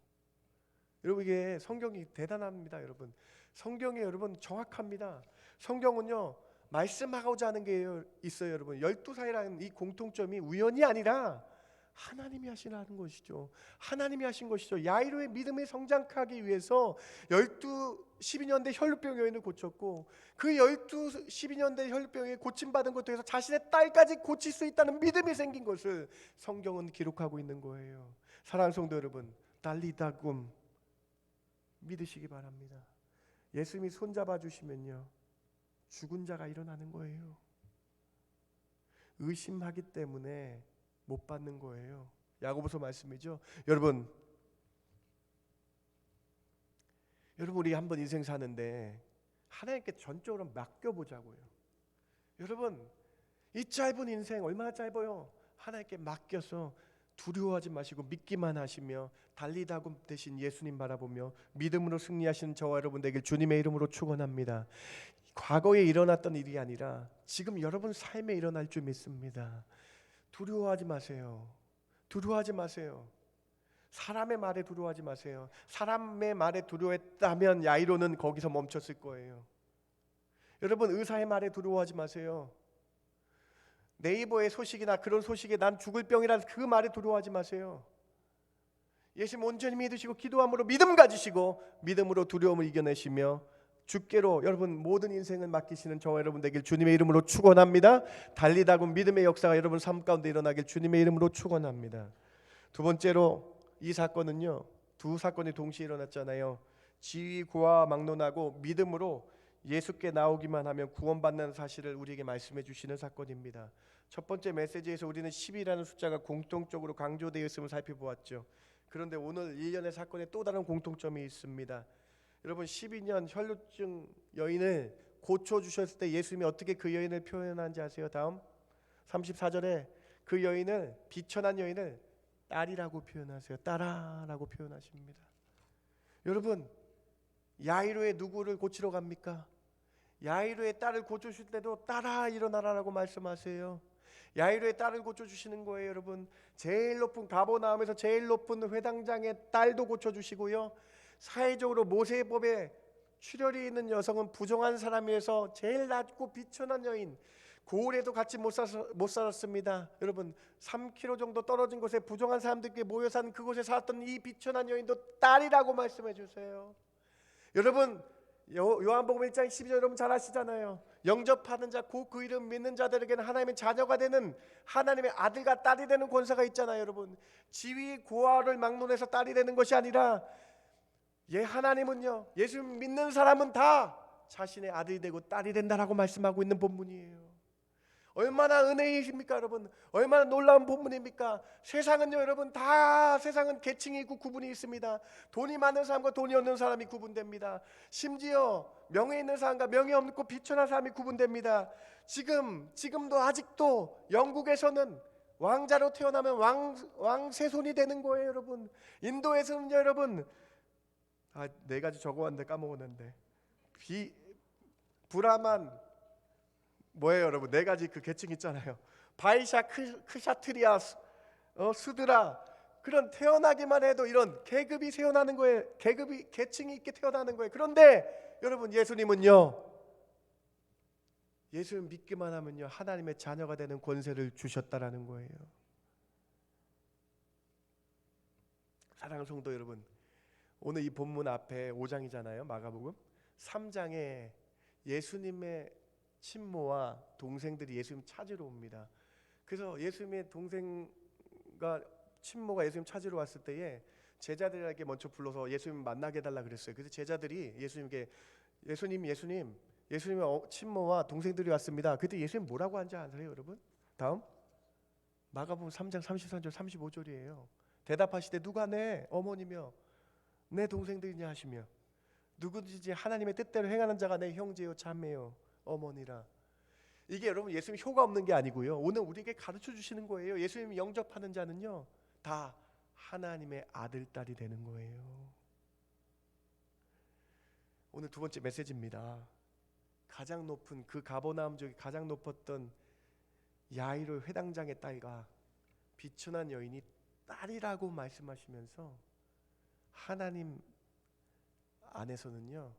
여러분, 이게 성경이 대단합니다. 여러분, 성경이 여러분 정확합니다. 성경은요 말씀하고자 하는 게 있어요. 여러분, 12살이라는 이 공통점이 우연이 아니라 하나님이 하시라는 것이죠. 하나님이 하신 것이죠. 야이로의 믿음이 성장하기 위해서 12년대 혈루병 여인을 고쳤고, 그 12년대 혈루병에 고침받은 것도 해서 자신의 딸까지 고칠 수 있다는 믿음이 생긴 것을 성경은 기록하고 있는 거예요. 사랑하는 성도 여러분, 달리다굼 믿으시기 바랍니다. 예수님이 손잡아 주시면요 죽은 자가 일어나는 거예요. 의심하기 때문에 못 받는 거예요. 야고보서 말씀이죠. 여러분 우리 한번 인생 사는데 하나님께 전적으로 맡겨보자고요. 여러분, 이 짧은 인생 얼마나 짧아요. 하나님께 맡겨서 두려워하지 마시고 믿기만 하시며 달리다굼 대신 예수님 바라보며 믿음으로 승리하시는 저와 여러분 되길 주님의 이름으로 축원합니다. 과거에 일어났던 일이 아니라 지금 여러분 삶에 일어날 줄 믿습니다. 두려워하지 마세요. 두려워하지 마세요. 사람의 말에 두려워하지 마세요. 사람의 말에 두려워했다면 야이로는 거기서 멈췄을 거예요. 여러분, 의사의 말에 두려워하지 마세요. 네이버의 소식이나 그런 소식에 난 죽을 병이라는 그 말에 두려워하지 마세요. 예수님 온전히 믿으시고 기도함으로 믿음 가지시고 믿음으로 두려움을 이겨내시며 주께로 여러분 모든 인생을 맡기시는 저와 여러분 되길 주님의 이름으로 축원합니다. 달리다굼 믿음의 역사가 여러분 삶 가운데 일어나길 주님의 이름으로 축원합니다. 두 번째로 이 사건은요, 두 사건이 동시에 일어났잖아요. 지위 고아 막론하고 믿음으로 예수께 나오기만 하면 구원받는 사실을 우리에게 말씀해 주시는 사건입니다. 첫 번째 메시지에서 우리는 10이라는 숫자가 공통적으로 강조되어 있음을 살펴보았죠. 그런데 오늘 일련의 사건에 또 다른 공통점이 있습니다. 여러분, 12년 혈루증 여인을 고쳐주셨을 때 예수님이 어떻게 그 여인을 표현한지 아세요? 다음 34절에 그 여인을, 비천한 여인을 딸이라고 표현하세요. 딸아라고 표현하십니다. 여러분, 야이로의 누구를 고치러 갑니까? 야이로의 딸을 고쳐주실 때도 딸아 일어나라라고 말씀하세요. 야이로의 딸을 고쳐주시는 거예요. 여러분, 제일 높은 가버나움에서 제일 높은 회당장의 딸도 고쳐주시고요, 사회적으로 모세법에 출혈이 있는 여성은 부정한 사람이어서 제일 낮고 비천한 여인, 고을에도 같이 못 살았습니다. 여러분, 3km 정도 떨어진 곳에 부정한 사람들께 모여 산 그곳에 살았던 이 비천한 여인도 딸이라고 말씀해 주세요. 여러분, 요한복음 1장 12절 여러분 잘 아시잖아요. 영접하는 자, 곧 그 이름 믿는 자들에게는 하나님의 자녀가 되는, 하나님의 아들과 딸이 되는 권세가 있잖아요. 여러분, 지위 고아를 막론해서 딸이 되는 것이 아니라 하나님은요, 예수 믿는 사람은 다 자신의 아들이 되고 딸이 된다라고 말씀하고 있는 본문이에요. 얼마나 은혜이십니까 여러분? 얼마나 놀라운 본문입니까? 세상은요 여러분, 다 세상은 계층이 있고 구분이 있습니다. 돈이 많은 사람과 돈이 없는 사람이 구분됩니다. 심지어 명예 있는 사람과 명예 없고 비천한 사람이 구분됩니다. 지금도 아직도 영국에서는 왕자로 태어나면 왕세손이 되는 거예요. 여러분, 인도에서는요 여러분, 네 가지 적어왔는데 까먹었는데, 브라만 뭐예요 여러분? 네 가지 그 계층 있잖아요. 바이샤, 크샤트리아, 수드라, 그런 태어나기만 해도 이런 계급이 태어나는 거예요. 계층이 있게 태어나는 거예요. 그런데 여러분, 예수님은요, 예수님 믿기만 하면요 하나님의 자녀가 되는 권세를 주셨다라는 거예요. 사랑하는 성도 여러분, 오늘 이 본문 앞에 5장이잖아요. 마가복음 3장에 예수님의 친모와 동생들이 예수님 찾으러 옵니다. 그래서 예수님의 동생과 친모가 예수님 찾으러 왔을 때에 제자들에게 먼저 불러서 예수님 만나게 해달라 그랬어요. 그래서 제자들이 예수님께 예수님의 친모와 동생들이 왔습니다. 그때 예수님 뭐라고 한지 아세요, 여러분? 다음 마가복음 3장 33절 35절이에요. 대답하시되 누가 내 어머니며 내 동생들이냐 하시며 누구든지 하나님의 뜻대로 행하는 자가 내 형제요 자매요 어머니라. 이게 여러분 예수님 효가 없는 게 아니고요. 오늘 우리에게 가르쳐 주시는 거예요. 예수님이 영접하는 자는요 다 하나님의 아들 딸이 되는 거예요. 오늘 두 번째 메시지입니다. 가장 높은 그 가버나움 지역이 가장 높았던 야이로 회당장의 딸과 비천한 여인이 딸이라고 말씀하시면서 하나님 안에서는요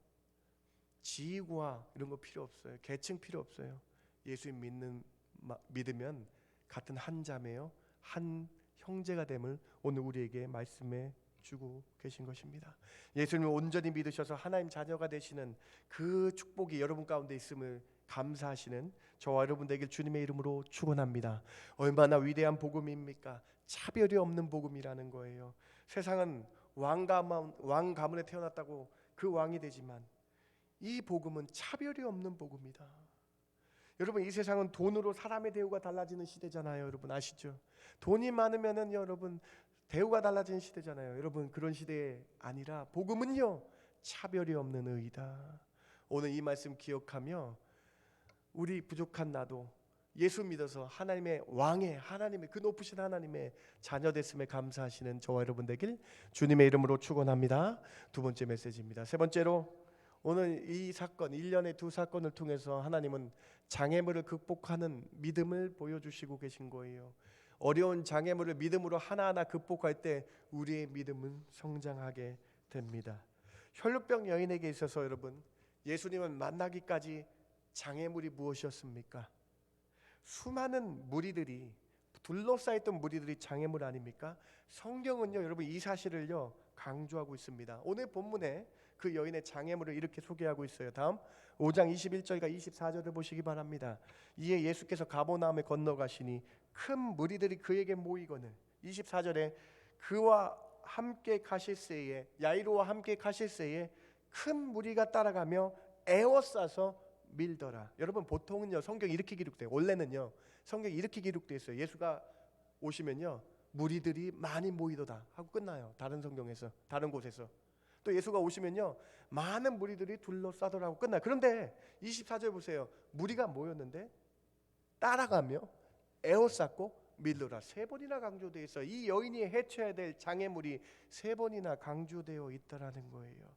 지위와 이런 거 필요 없어요. 계층 필요 없어요. 예수님 믿으면 같은 한 자매요 한 형제가 됨을 오늘 우리에게 말씀해 주고 계신 것입니다. 예수님을 온전히 믿으셔서 하나님 자녀가 되시는 그 축복이 여러분 가운데 있음을 감사하시는 저와 여러분 되길 주님의 이름으로 축원합니다. 얼마나 위대한 복음입니까? 차별이 없는 복음이라는 거예요. 세상은 왕 가문에 태어났다고 그 왕이 되지만 이 복음은 차별이 없는 복음이다. 여러분 이 세상은 돈으로 사람의 대우가 달라지는 시대잖아요. 여러분 아시죠? 돈이 많으면은 여러분 대우가 달라지는 시대잖아요. 여러분 그런 시대에 아니라 복음은요 차별이 없는 의이다. 오늘 이 말씀 기억하며 우리 부족한 나도 예수 믿어서 하나님의 왕의 하나님의 그 높으신 하나님의 자녀 됐음에 감사하시는 저와 여러분 되길 주님의 이름으로 축원합니다. 두 번째 메시지입니다. 세 번째로 오늘 이 사건 1년의 두 사건을 통해서 하나님은 장애물을 극복하는 믿음을 보여주시고 계신 거예요. 어려운 장애물을 믿음으로 하나하나 극복할 때 우리의 믿음은 성장하게 됩니다. 혈루병 여인에게 있어서 여러분 예수님을 만나기까지 장애물이 무엇이었습니까? 수많은 무리들이 둘러싸였던 무리들이 장애물 아닙니까? 성경은요 여러분 이 사실을요 강조하고 있습니다. 오늘 본문에 그 여인의 장애물을 이렇게 소개하고 있어요. 다음 5장 21절과 24절을 보시기 바랍니다. 이에 예수께서 가버나움에 건너가시니 큰 무리들이 그에게 모이거늘 24절에 그와 함께 가실 새에 야이로와 함께 가실 새에 큰 무리가 따라가며 에워싸서 밀더라. 여러분 보통은요 성경이 이렇게 기록돼요. 원래는요 성경이 이렇게 기록돼 있어요. 예수가 오시면요 무리들이 많이 모이도다 하고 끝나요. 다른 성경에서 다른 곳에서 또 예수가 오시면요 많은 무리들이 둘러싸더라고 끝나요. 그런데 24절 보세요. 무리가 모였는데 따라가며 에워쌌고 밀더라. 세 번이나 강조되어 있어요. 이 여인이 해쳐야 될 장애물이 세 번이나 강조되어 있다라는 거예요.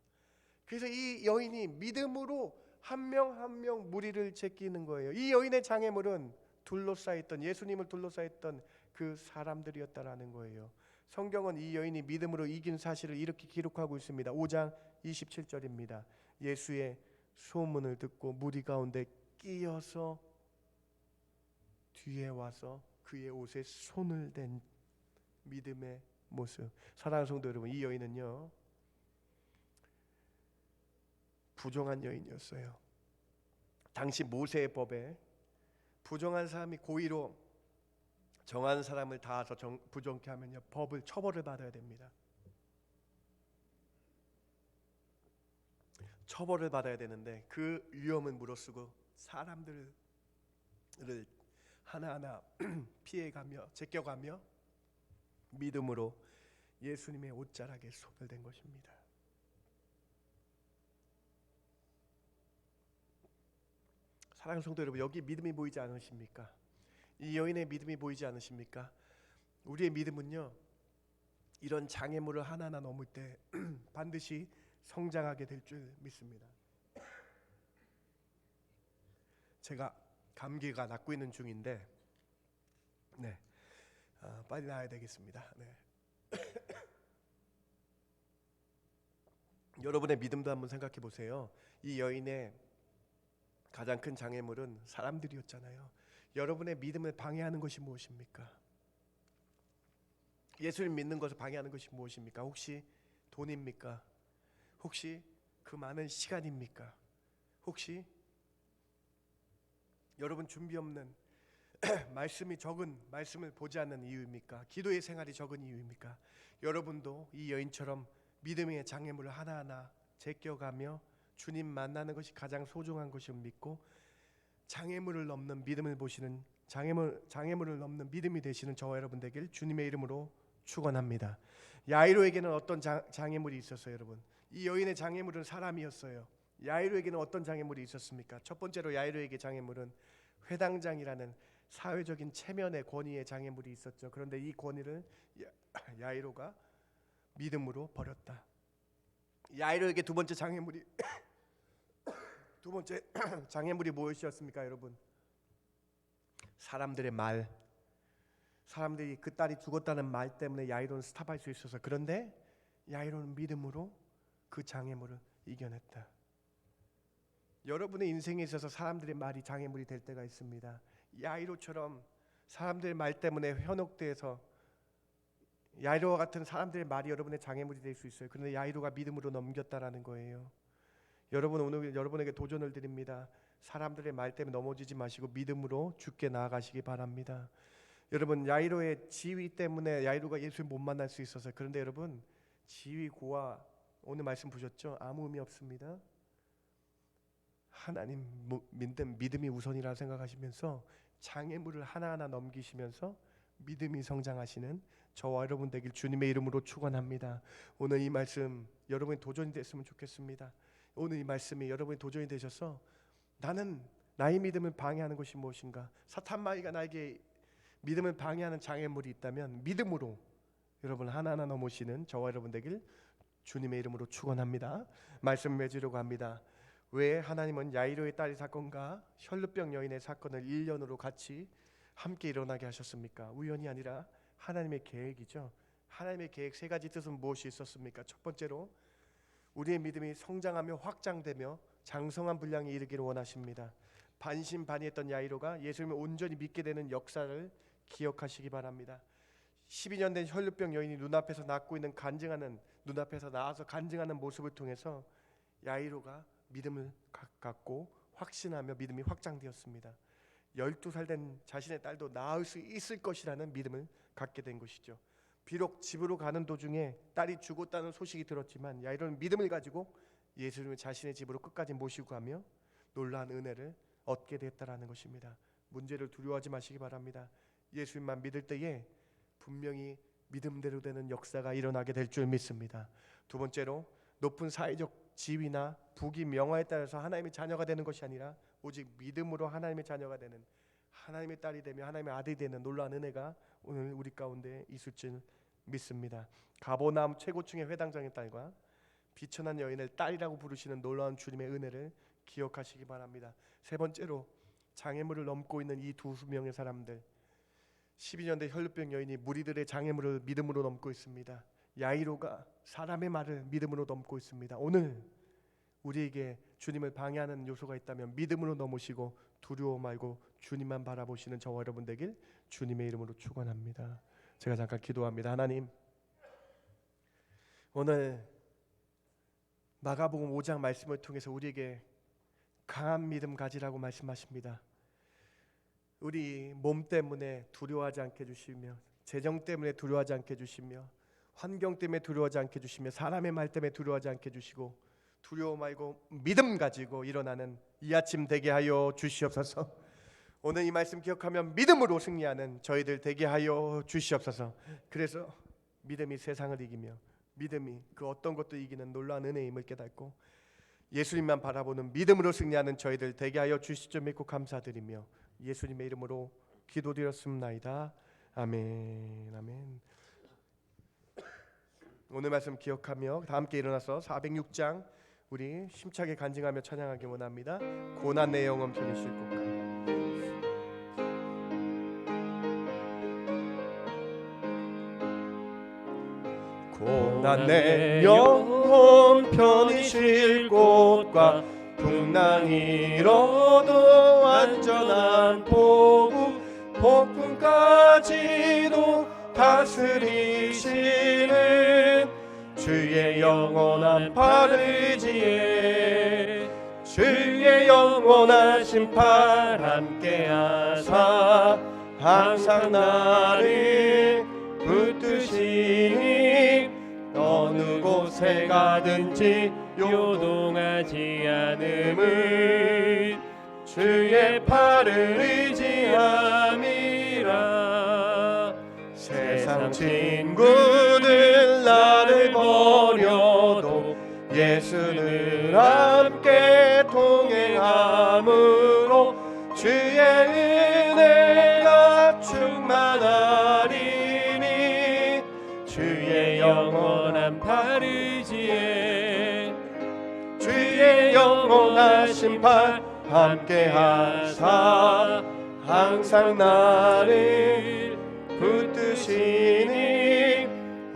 그래서 이 여인이 믿음으로 한 명 한 명 무리를 제끼는 거예요. 이 여인의 장애물은 둘러싸였던 예수님을 둘러싸였던 그 사람들이었다라는 거예요. 성경은 이 여인이 믿음으로 이긴 사실을 이렇게 기록하고 있습니다. 5장 27절입니다. 예수의 소문을 듣고 무리 가운데 끼어서 뒤에 와서 그의 옷에 손을 댄 믿음의 모습. 사랑하는 성도 여러분, 이 여인은요 부정한 여인이었어요. 당시 모세의 법에 부정한 사람이 고의로 정한 사람을 닿아서 부정케 하면요 법을 처벌을 받아야 됩니다. 처벌을 받아야 되는데 그 위험을 무릅쓰고 사람들을 하나하나 피해가며 제껴가며 믿음으로 예수님의 옷자락에 손을 댄 것입니다. 사랑하는 성도 여러분, 여기 믿음이 보이지 않으십니까? 이 여인의 믿음이 보이지 않으십니까? 우리의 믿음은요 이런 장애물을 하나하나 넘을 때 반드시 성장하게 될 줄 믿습니다. 제가 감기가 낫고 있는 중인데 빨리 나아야 되겠습니다. 여러분의 믿음도 한번 생각해 보세요. 이 여인의 가장 큰 장애물은 사람들이었잖아요. 여러분의 믿음을 방해하는 것이 무엇입니까? 예수님 믿는 것을 방해하는 것이 무엇입니까? 혹시 돈입니까? 혹시 그 많은 시간입니까? 혹시 여러분 준비 없는 말씀이 적은, 말씀을 보지 않는 이유입니까? 기도의 생활이 적은 이유입니까? 여러분도 이 여인처럼 믿음의 장애물을 하나하나 제껴가며 주님 만나는 것이 가장 소중한 것을 믿고 장애물을 넘는 믿음을 보시는 장애물을 넘는 믿음이 되시는 저와 여러분 되길 주님의 이름으로 축원합니다. 야이로에게는 어떤 장애물이 있었어요, 여러분? 이 여인의 장애물은 사람이었어요. 야이로에게는 어떤 장애물이 있었습니까? 첫 번째로 야이로에게 장애물은 회당장이라는 사회적인 체면의 권위의 장애물이 있었죠. 그런데 이 권위를 야이로가 믿음으로 버렸다. 야이로에게 두 번째 장애물이 무엇이었습니까, 여러분? 사람들의 말. 사람들이 그 딸이 죽었다는 말 때문에 야이로는 스탑할 수 있어서, 그런데 야이로는 믿음으로 그 장애물을 이겨냈다. 여러분의 인생에 있어서 사람들의 말이 장애물이 될 때가 있습니다. 야이로처럼 사람들의 말 때문에 현혹돼서 야이로와 같은 사람들의 말이 여러분의 장애물이 될 수 있어요. 그런데 야이로가 믿음으로 넘겼다라는 거예요. 여러분, 오늘 여러분에게 도전을 드립니다. 사람들의 말 때문에 넘어지지 마시고 믿음으로 주께 나아가시기 바랍니다. 여러분, 야이로의 지위 때문에 야이로가 예수를 못 만날 수 있어서, 그런데 여러분, 지위 고와 오늘 말씀 보셨죠? 아무 의미 없습니다. 하나님 믿음이 우선이라 생각하시면서 장애물을 하나하나 넘기시면서 믿음이 성장하시는 저와 여러분 되길 주님의 이름으로 축원합니다. 오늘 이 말씀 여러분의 도전이 됐으면 좋겠습니다. 오늘 이 말씀이 여러분의 도전이 되셔서 나의 믿음을 방해하는 것이 무엇인가? 사탄마귀가 나에게 믿음을 방해하는 장애물이 있다면 믿음으로 여러분 하나하나 넘으시는 저와 여러분 되길 주님의 이름으로 축원합니다. 말씀 맺으려고 합니다. 왜 하나님은 야이로의 딸의 사건과 혈루병 여인의 사건을 1년으로 같이 함께 일어나게 하셨습니까? 우연이 아니라 하나님의 계획이죠. 하나님의 계획 세 가지 뜻은 무엇이 있었습니까? 첫 번째로 우리의 믿음이 성장하며 확장되며 장성한 분량에 이르기를 원하십니다. 반신반의했던 야이로가 예수님을 온전히 믿게 되는 역사를 기억하시기 바랍니다. 12년 된 혈루병 여인이 눈앞에서 나와서 간증하는 모습을 통해서 야이로가 믿음을 갖고 확신하며 믿음이 확장되었습니다. 12살 된 자신의 딸도 낳을 수 있을 것이라는 믿음을 갖게 된 것이죠. 비록 집으로 가는 도중에 딸이 죽었다는 소식이 들었지만 야이로는 믿음을 가지고 예수님을 자신의 집으로 끝까지 모시고 가며 놀라운 은혜를 얻게 됐다라는 것입니다. 문제를 두려워하지 마시기 바랍니다. 예수님만 믿을 때에 분명히 믿음대로 되는 역사가 일어나게 될 줄 믿습니다. 두 번째로 높은 사회적 지위나 부귀 명화에 따라서 하나님의 자녀가 되는 것이 아니라 오직 믿음으로 하나님의 자녀가 되는, 하나님의 딸이 되며 하나님의 아들이 되는 놀라운 은혜가 오늘 우리 가운데 있을 줄 믿습니다. 가버나움 최고층의 회당장의 딸과 비천한 여인을 딸이라고 부르시는 놀라운 주님의 은혜를 기억하시기 바랍니다. 세 번째로 장애물을 넘고 있는 이 두 명의 사람들, 12년 된 혈루병 여인이 무리들의 장애물을 믿음으로 넘고 있습니다. 야이로가 사람의 말을 믿음으로 넘고 있습니다. 오늘 우리에게 주님을 방해하는 요소가 있다면 믿음으로 넘으시고 두려워 말고 주님만 바라보시는 저와 여러분 되길 주님의 이름으로 축원합니다. 제가 잠깐 기도합니다. 하나님, 오늘 마가복음 5장 말씀을 통해서 우리에게 강한 믿음 가지라고 말씀하십니다. 우리 몸 때문에 두려워하지 않게 해주시며, 재정 때문에 두려워하지 않게 해주시며, 환경 때문에 두려워하지 않게 해주시며, 사람의 말 때문에 두려워하지 않게 해주시고, 두려워 말고 믿음 가지고 일어나는 이 아침 되게 하여 주시옵소서. 오늘 이 말씀 기억하면 믿음으로 승리하는 저희들 되게 하여 주시옵소서. 그래서 믿음이 세상을 이기며 믿음이 그 어떤 것도 이기는 놀라운 은혜임을 깨닫고 예수님만 바라보는 믿음으로 승리하는 저희들 되게 하여 주실 줄 믿고 감사드리며 예수님의 이름으로 기도드렸습나이다. 아멘. 아멘. 오늘 말씀 기억하며 다 함께 일어나서 406장 우리 힘차게 간증하며 찬양하기 원합니다. 고난 내 영혼 편히 쉴 곳가. 고난 내 영혼 편히 쉴 곳과 풍랑이로도 안전한 보고 폭풍까지도 다스리시는 주의 영원한 발의지에 주의 주의 영원한 심판 함께하사 항상 나를 붙드시니 어느 곳에 가든지 요동하지 않음은 주의 팔을 의지함이라. 세상 친구들 나를 버려도 예수는 함께 동행함으로 주의 은혜가 충만하리니 주의 영원한 바르지에 주의 영원한 심판 함께하사 항상 나를 붙드시니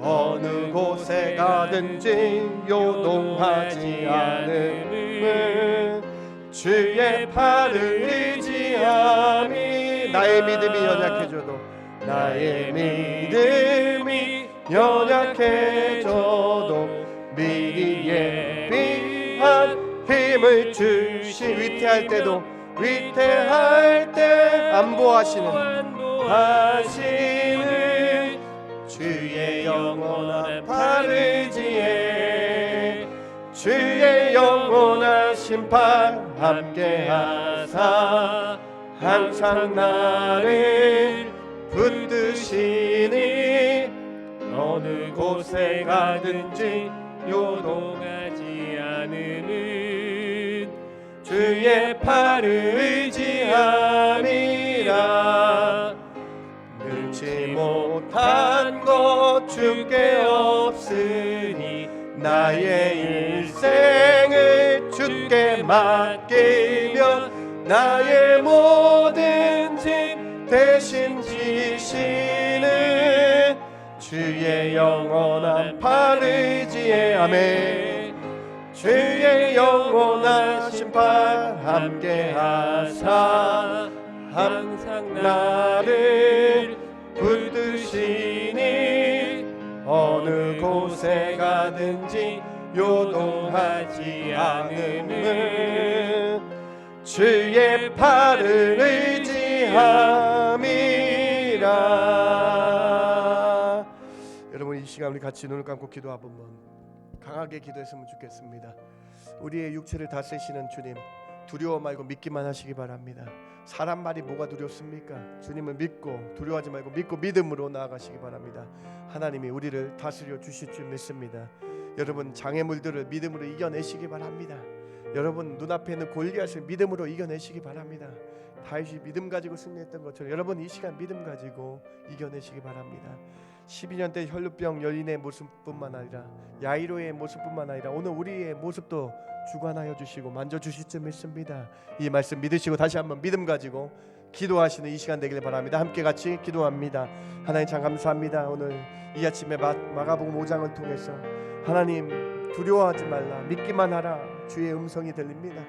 어느 곳에 가든지 요동하지 않음은 주의 팔을 의지함이. 나의 믿음이 연약해져도 나의 믿음이 연약해져도 미리 예비한 힘을 주시. 위태할 때도 위태할 때 안보하시는 주의 영원한 바르지에 주의 영원한 심판 함께하사 항상 나를 붙드시니 어느 곳에 가든지 요동하지 않음은 주의 팔을 의지함이라. 능치 못한 것 주께 없으니 나의 일생을 주께 맡기며 나의 모든 짐 대신 지시는 주의 영원한 팔을 의지해. 아멘. 주의 영원한 심판 함께하사 항상 나를 붙드시니 어느 곳에 가든지 요동하지 않음은 주의 팔을 의지함이라. 여러분, 이 시간 우리 같이 눈을 감고 기도 한번 강하게 기도했으면 좋겠습니다. 우리의 육체를 다스리시는 주님, 두려워 말고 믿기만 하시기 바랍니다. 사람 말이 뭐가 두렵습니까? 주님을 믿고 두려워하지 말고 믿고 믿음으로 나아가시기 바랍니다. 하나님이 우리를 다스려 주실 줄 믿습니다. 여러분, 장애물들을 믿음으로 이겨내시기 바랍니다. 여러분, 눈앞에 있는 골리앗을 믿음으로 이겨내시기 바랍니다. 다윗이 믿음 가지고 승리했던 것처럼 여러분 이 시간 믿음 가지고 이겨내시기 바랍니다. 12년 때 혈루병 여인의 모습뿐만 아니라 야이로의 모습뿐만 아니라 오늘 우리의 모습도 주관하여 주시고 만져주실 줄 믿습니다. 이 말씀 믿으시고 다시 한번 믿음 가지고 기도하시는 이 시간 되길 바랍니다. 함께 같이 기도합니다. 하나님 참 감사합니다. 오늘 이 아침에 마가복음 5장을 통해서 하나님 두려워하지 말라 믿기만 하라 주의 음성이 들립니다.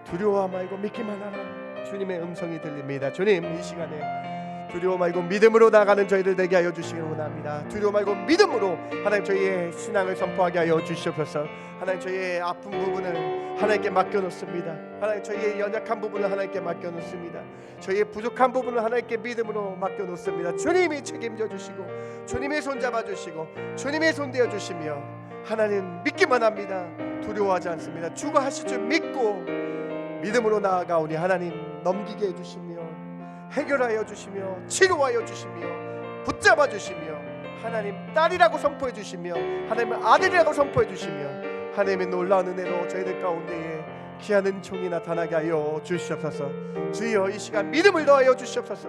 두려워 말고 믿기만 하라 주님의 음성이 들립니다. 주님, 이 시간에 두려워 말고 믿음으로 나가는 저희들 되게 하여 주시기 원합니다. 두려워 말고 믿음으로 하나님 저희의 신앙을 선포하게 하여 주시옵소서. 하나님 저희의 아픈 부분을 하나님께 맡겨놓습니다. 하나님 저희의 연약한 부분을 하나님께 맡겨놓습니다. 저희의 부족한 부분을 하나님께 믿음으로 맡겨놓습니다. 주님이 책임져 주시고 주님의 손잡아 주시고 주님의 손대어 주시며 하나님 믿기만 합니다. 두려워하지 않습니다. 주가 하실 줄 믿고 믿음으로 나아가오니 하나님 넘기게 해주시며 해결하여 주시며 치료하여 주시며 붙잡아 주시며 하나님 딸이라고 선포해 주시며 하나님의 아들이라고 선포해 주시며 하나님의 놀라운 은혜로 저희들 가운데에 귀한 은총이 나타나게 하여 주시옵소서. 주여, 이 시간 믿음을 더하여 주시옵소서.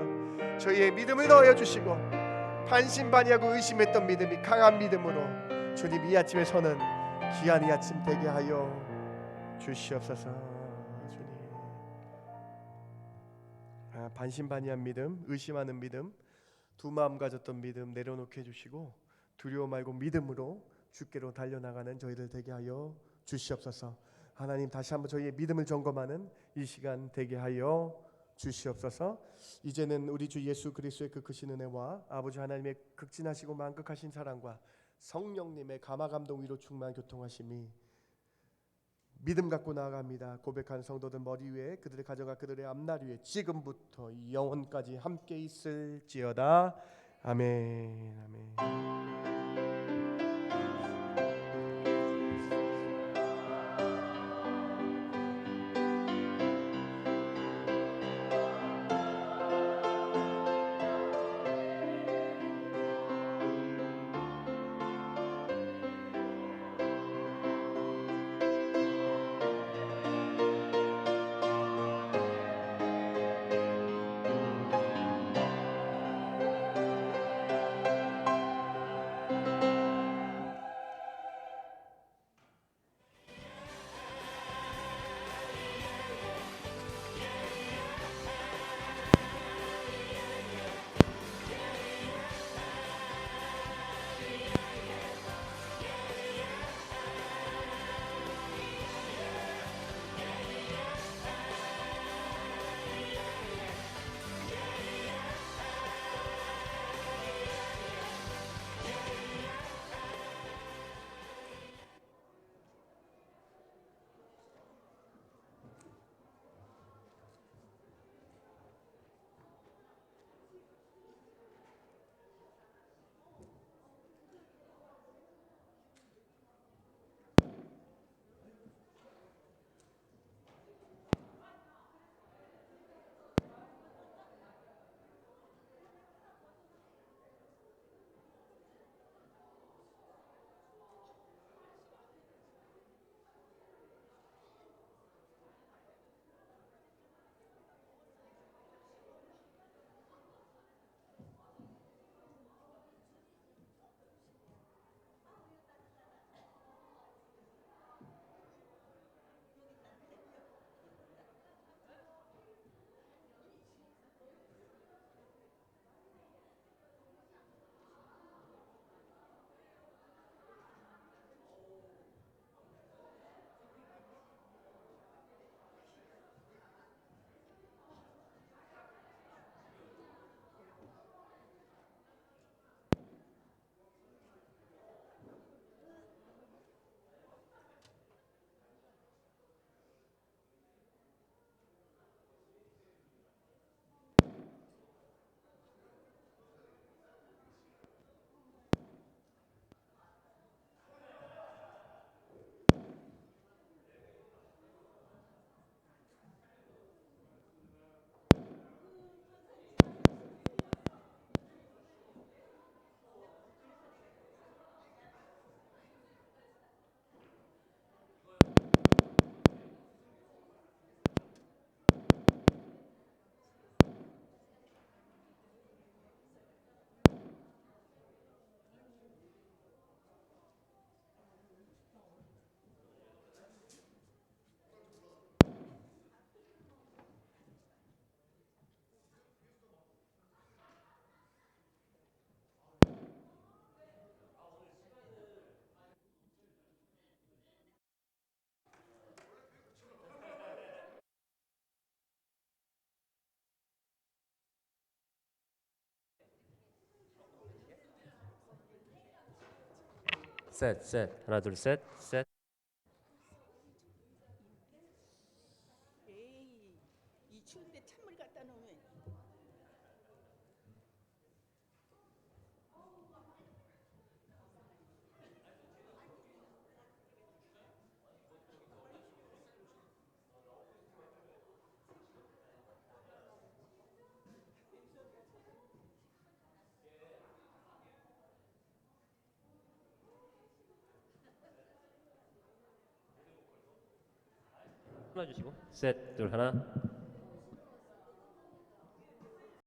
저희의 믿음을 더하여 주시고 반신반의하고 의심했던 믿음이 강한 믿음으로 주님 이 아침에 서는 귀한 이 아침 되게 하여 주시옵소서. 반신반의한 믿음, 의심하는 믿음, 두 마음 가졌던 믿음 내려놓게 해주시고 두려워 말고 믿음으로 주께로 달려나가는 저희들 되게 하여 주시옵소서. 하나님, 다시 한번 저희의 믿음을 점검하는 이 시간 되게 하여 주시옵소서. 이제는 우리 주 예수 그리스도의 그 크신 은혜와 아버지 하나님의 극진하시고 만극하신 사랑과 성령님의 감화 감동 위로 충만 교통하심이 믿음 갖고 나아갑니다. 고백한 성도들 머리 위에, 그들의 가정과 그들의 앞날 위에 지금부터 영원까지 함께 있을지어다. 아멘. 아멘. 셋. 하나, 둘, 셋. 셋. 에이, 이 추운데 찬물 갖다 놓으면 하나 주시고. 셋, 둘, 하나.